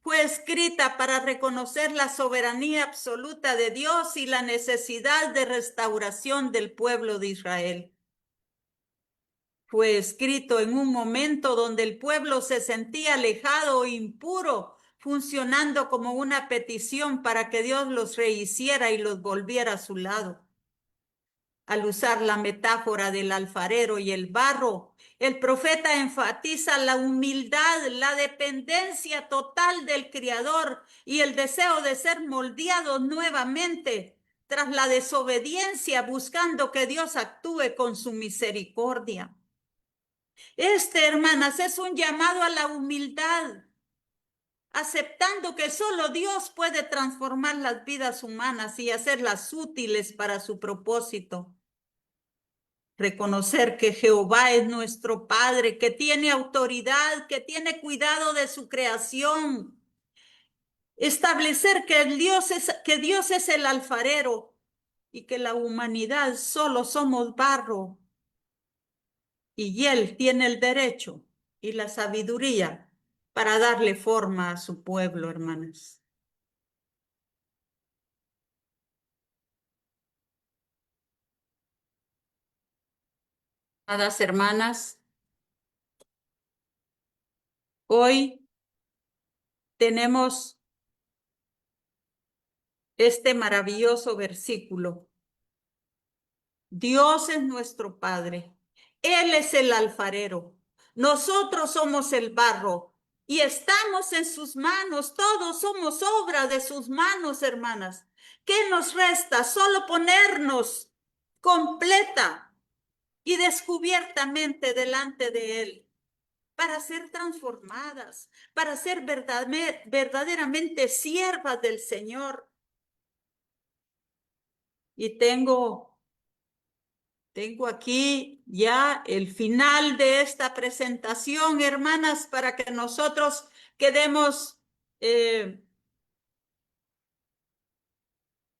[SPEAKER 3] fue escrita para reconocer la soberanía absoluta de Dios y la necesidad de restauración del pueblo de Israel. Fue escrito en un momento donde el pueblo se sentía alejado e impuro, funcionando como una petición para que Dios los rehiciera y los volviera a su lado. Al usar la metáfora del alfarero y el barro, el profeta enfatiza la humildad, la dependencia total del Creador y el deseo de ser moldeados nuevamente tras la desobediencia, buscando que Dios actúe con su misericordia. Hermanas, es un llamado a la humildad, aceptando que solo Dios puede transformar las vidas humanas y hacerlas útiles para su propósito. Reconocer que Jehová es nuestro Padre, que tiene autoridad, que tiene cuidado de su creación. Establecer que Dios es el alfarero y que la humanidad solo somos barro. Y Él tiene el derecho y la sabiduría para darle forma a su pueblo, hermanas. Amadas hermanas, hoy tenemos este maravilloso versículo. Dios es nuestro Padre. Él es el alfarero. Nosotros somos el barro y estamos en sus manos. Todos somos obra de sus manos, hermanas. ¿Qué nos resta? Solo ponernos completa y descubiertamente delante de Él para ser transformadas, para ser verdaderamente siervas del Señor. Y tengo aquí ya el final de esta presentación, hermanas, para que nosotros quedemos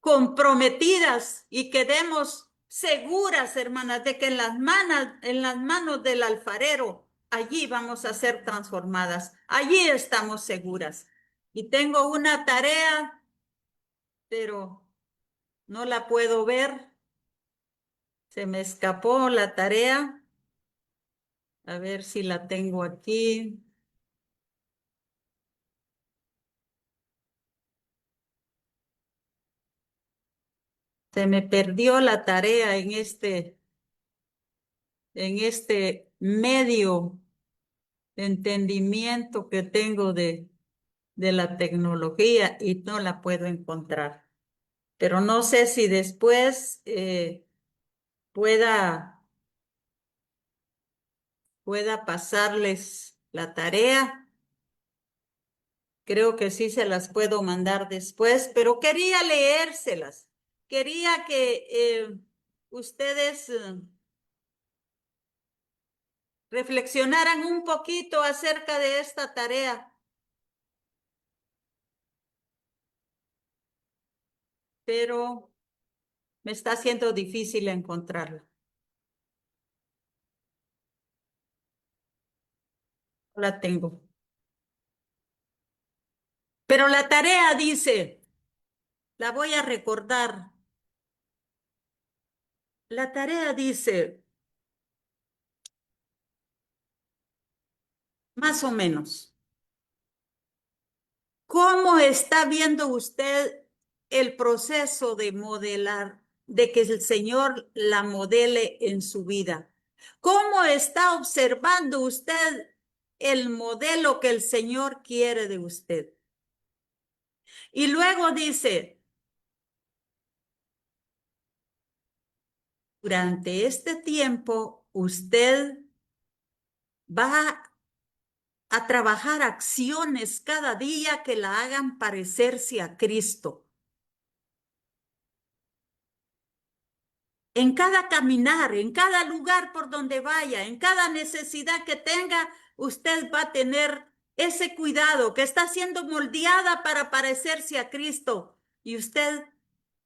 [SPEAKER 3] comprometidas y quedemos seguras, hermanas, de que en las manos del alfarero, allí vamos a ser transformadas. Allí estamos seguras. Y tengo una tarea, pero no la puedo ver. Se me escapó la tarea. A ver si la tengo aquí. Se me perdió la tarea en este medio entendimiento que tengo de la tecnología y no la puedo encontrar. Pero no sé si después pueda pasarles la tarea. Creo que sí se las puedo mandar después, pero quería leérselas. Quería que ustedes reflexionaran un poquito acerca de esta tarea. Pero me está haciendo difícil encontrarla. No la tengo. Pero la tarea dice, la voy a recordar. La tarea dice, más o menos, ¿cómo está viendo usted el proceso de modelar, de que el Señor la modele en su vida? ¿Cómo está observando usted el modelo que el Señor quiere de usted? Y luego dice, durante este tiempo, usted va a trabajar acciones cada día que la hagan parecerse a Cristo. En cada caminar, en cada lugar por donde vaya, en cada necesidad que tenga, usted va a tener ese cuidado que está siendo moldeada para parecerse a Cristo. Y usted,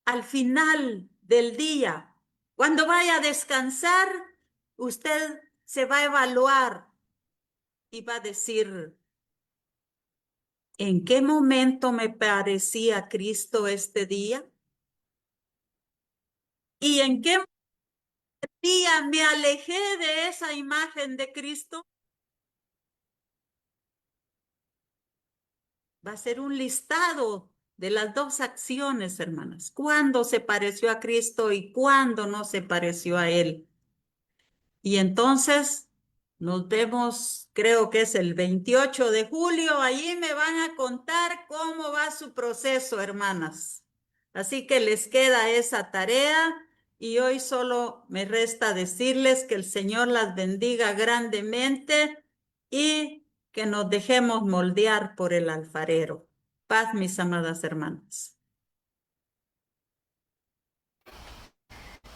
[SPEAKER 3] al final del día, cuando vaya a descansar, usted se va a evaluar y va a decir, ¿en qué momento me parecí a Cristo este día? ¿Y en qué día me alejé de esa imagen de Cristo? Va a ser un listado de las dos acciones, hermanas. ¿Cuándo se pareció a Cristo y cuándo no se pareció a Él? Y entonces nos vemos, creo que es el 28 de julio. Allí me van a contar cómo va su proceso, hermanas. Así que les queda esa tarea y hoy solo me resta decirles que el Señor las bendiga grandemente y que nos dejemos moldear por el alfarero. Paz, mis amadas hermanas.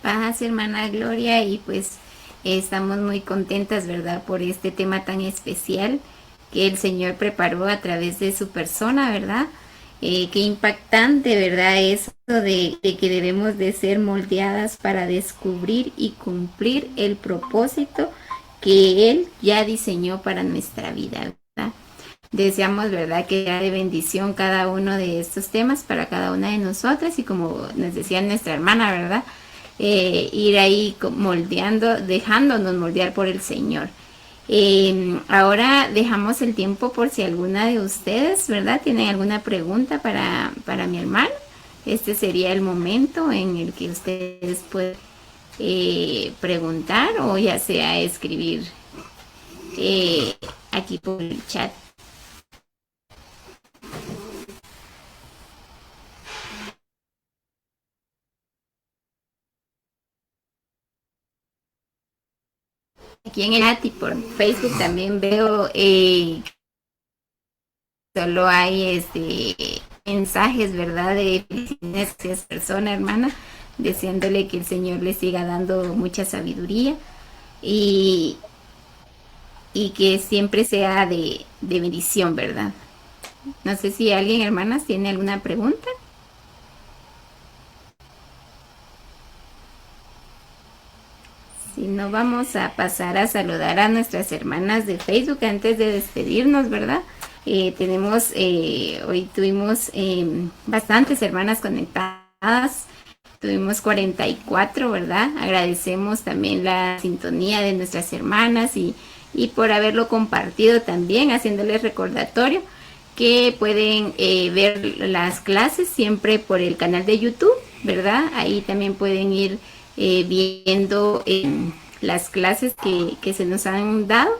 [SPEAKER 1] Paz, hermana Gloria, y pues estamos muy contentas, ¿verdad?, por este tema tan especial que el Señor preparó a través de su persona, ¿verdad? Qué impactante, ¿verdad? Eso de que debemos de ser moldeadas para descubrir y cumplir el propósito que Él ya diseñó para nuestra vida, ¿verdad? Deseamos, ¿verdad?, que sea de bendición cada uno de estos temas para cada una de nosotras y como nos decía nuestra hermana, ¿verdad?, ir ahí moldeando, dejándonos moldear por el Señor. Ahora dejamos el tiempo por si alguna de ustedes, ¿verdad?, tienen alguna pregunta para mi hermano. Este sería el momento en el que ustedes pueden preguntar o ya sea escribir aquí por el chat. Aquí en el chat y por Facebook también veo solo hay mensajes, ¿verdad?, de felicidades a esa persona, hermana, deseándole que el Señor le siga dando mucha sabiduría y, y que siempre sea de bendición, ¿verdad? No sé si alguien, hermanas, tiene alguna pregunta. Si no, vamos a pasar a saludar a nuestras hermanas de Facebook antes de despedirnos, ¿verdad? Hoy tuvimos bastantes hermanas conectadas, tuvimos 44, ¿verdad? Agradecemos también la sintonía de nuestras hermanas y y por haberlo compartido también, haciéndoles recordatorio que pueden ver las clases siempre por el canal de YouTube, ¿verdad? Ahí también pueden ir viendo las clases que se nos han dado.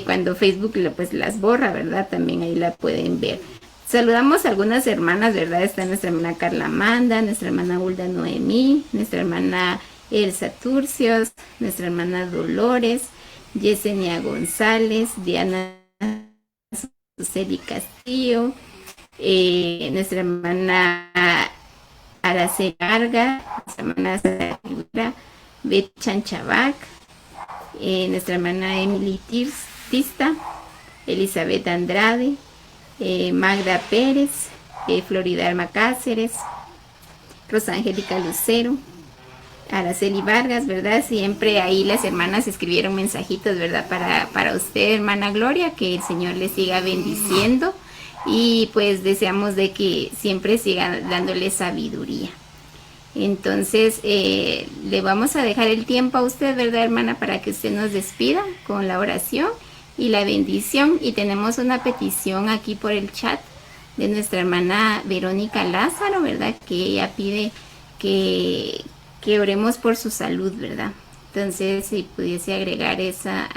[SPEAKER 1] Cuando Facebook pues las borra, ¿verdad? También ahí la pueden ver. Saludamos a algunas hermanas, ¿verdad? Está nuestra hermana Carla Amanda, nuestra hermana Hulda Noemí, nuestra hermana Elsa Turcios, nuestra hermana Dolores, Yesenia González, Diana Suseli Castillo, nuestra hermana Araceli Varga, nuestra hermana Sara Beth Chanchabac, nuestra hermana Emily Tista, Elizabeth Andrade, Magda Pérez, Florida Alma Cáceres, Rosangélica Lucero, Araceli Vargas, ¿verdad? Siempre ahí las hermanas escribieron mensajitos, ¿verdad? Para usted, hermana Gloria, que el Señor le siga bendiciendo y pues deseamos de que siempre siga dándole sabiduría. Entonces, le vamos a dejar el tiempo a usted, ¿verdad, hermana? Para que usted nos despida con la oración y la bendición. Y tenemos una petición aquí por el chat de nuestra hermana Verónica Lázaro, ¿verdad? Que ella pide que oremos por su salud, ¿verdad? Entonces, si pudiese agregar esa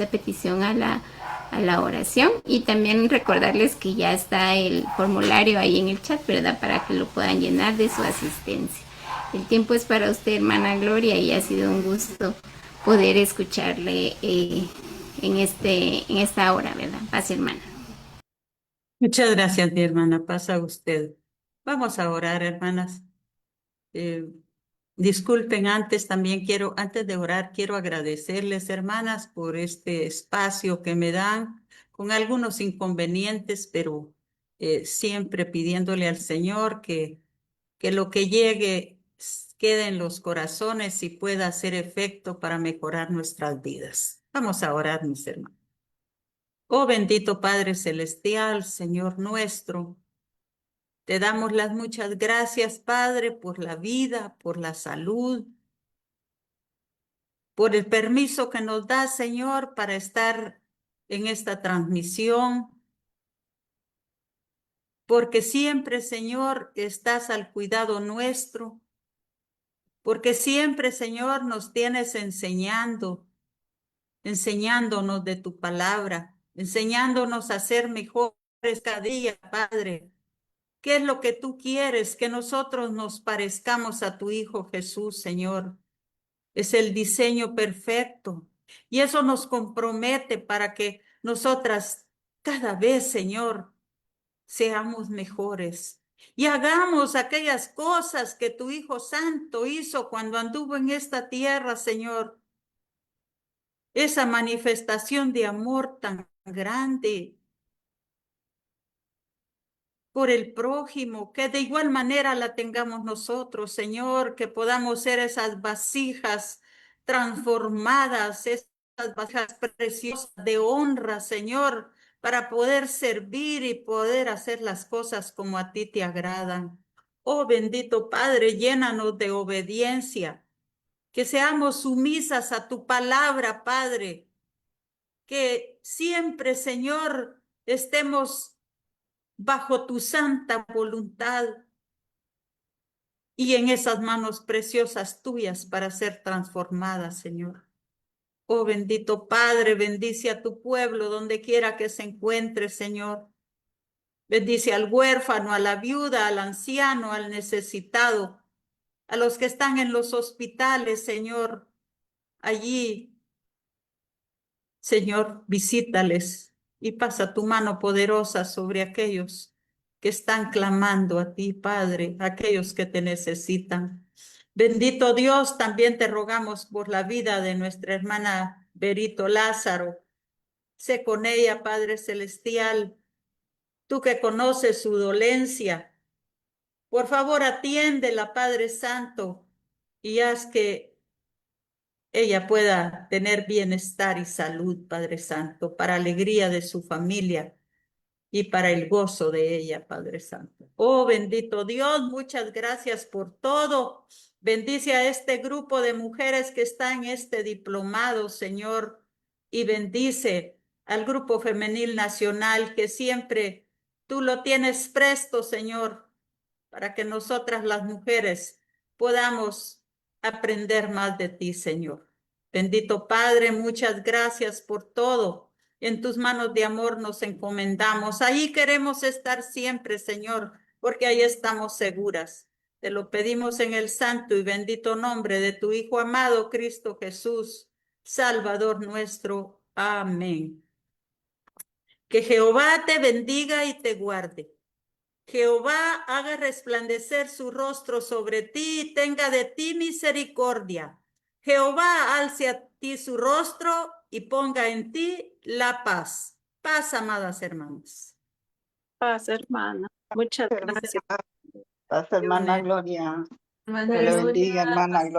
[SPEAKER 1] petición a la oración. Y también recordarles que ya está el formulario ahí en el chat, ¿verdad? Para que lo puedan llenar de su asistencia. El tiempo es para usted, hermana Gloria, y ha sido un gusto poder escucharle en esta hora, ¿verdad? Paz, hermana.
[SPEAKER 3] Muchas gracias, mi hermana. Pasa usted. Vamos a orar, hermanas. Disculpen, antes de orar, quiero agradecerles, hermanas, por este espacio que me dan, con algunos inconvenientes, pero siempre pidiéndole al Señor que lo que llegue quede en los corazones y pueda hacer efecto para mejorar nuestras vidas. Vamos a orar, mis hermanos. Oh bendito Padre Celestial, Señor nuestro, te damos las muchas gracias, Padre, por la vida, por la salud, por el permiso que nos da, Señor, para estar en esta transmisión, porque siempre, Señor, estás al cuidado nuestro, porque siempre, Señor, nos tienes enseñándonos de tu palabra, enseñándonos a ser mejores cada día, Padre. ¿Qué es lo que tú quieres? Que nosotros nos parezcamos a tu Hijo Jesús, Señor. Es el diseño perfecto. Y eso nos compromete para que nosotras cada vez, Señor, seamos mejores. Y hagamos aquellas cosas que tu Hijo Santo hizo cuando anduvo en esta tierra, Señor. Esa manifestación de amor tan grande por el prójimo, que de igual manera la tengamos nosotros, Señor, que podamos ser esas vasijas transformadas, esas vasijas preciosas de honra, Señor, para poder servir y poder hacer las cosas como a ti te agradan. Oh bendito Padre, llénanos de obediencia, que seamos sumisas a tu palabra, Padre, que siempre, Señor, estemos bajo tu santa voluntad y en esas manos preciosas tuyas para ser transformadas, Señor. Oh bendito Padre, bendice a tu pueblo donde quiera que se encuentre, Señor. Bendice al huérfano, a la viuda, al anciano, al necesitado, a los que están en los hospitales, Señor. Allí, Señor, visítales y pasa tu mano poderosa sobre aquellos que están clamando a ti, Padre, aquellos que te necesitan. Bendito Dios, también te rogamos por la vida de nuestra hermana Berito Lázaro. Sé con ella, Padre Celestial, tú que conoces su dolencia. Por favor, atiéndela, Padre Santo, y haz que ella pueda tener bienestar y salud, Padre Santo, para alegría de su familia y para el gozo de ella, Padre Santo. Oh, bendito Dios, muchas gracias por todo. Bendice a este grupo de mujeres que está en este diplomado, Señor. y bendice al Grupo Femenil Nacional, que siempre tú lo tienes presto, Señor, para que nosotras las mujeres podamos aprender más de ti, Señor. Bendito Padre, muchas gracias por todo. En tus manos de amor nos encomendamos. Ahí queremos estar siempre, Señor, porque ahí estamos seguras. Te lo pedimos en el santo y bendito nombre de tu Hijo amado, Cristo Jesús, Salvador nuestro. Amén. Que Jehová te bendiga y te guarde. Jehová haga resplandecer su rostro sobre ti y tenga de ti misericordia. Jehová alce a ti su rostro y ponga en ti la paz. Paz, amadas hermanas.
[SPEAKER 4] Paz, hermana. Muchas gracias.
[SPEAKER 5] Paz, hermana
[SPEAKER 3] Amén.
[SPEAKER 5] Gloria.
[SPEAKER 1] Hermana
[SPEAKER 5] Que le
[SPEAKER 1] Gloria.
[SPEAKER 5] bendiga, hermana Gloria.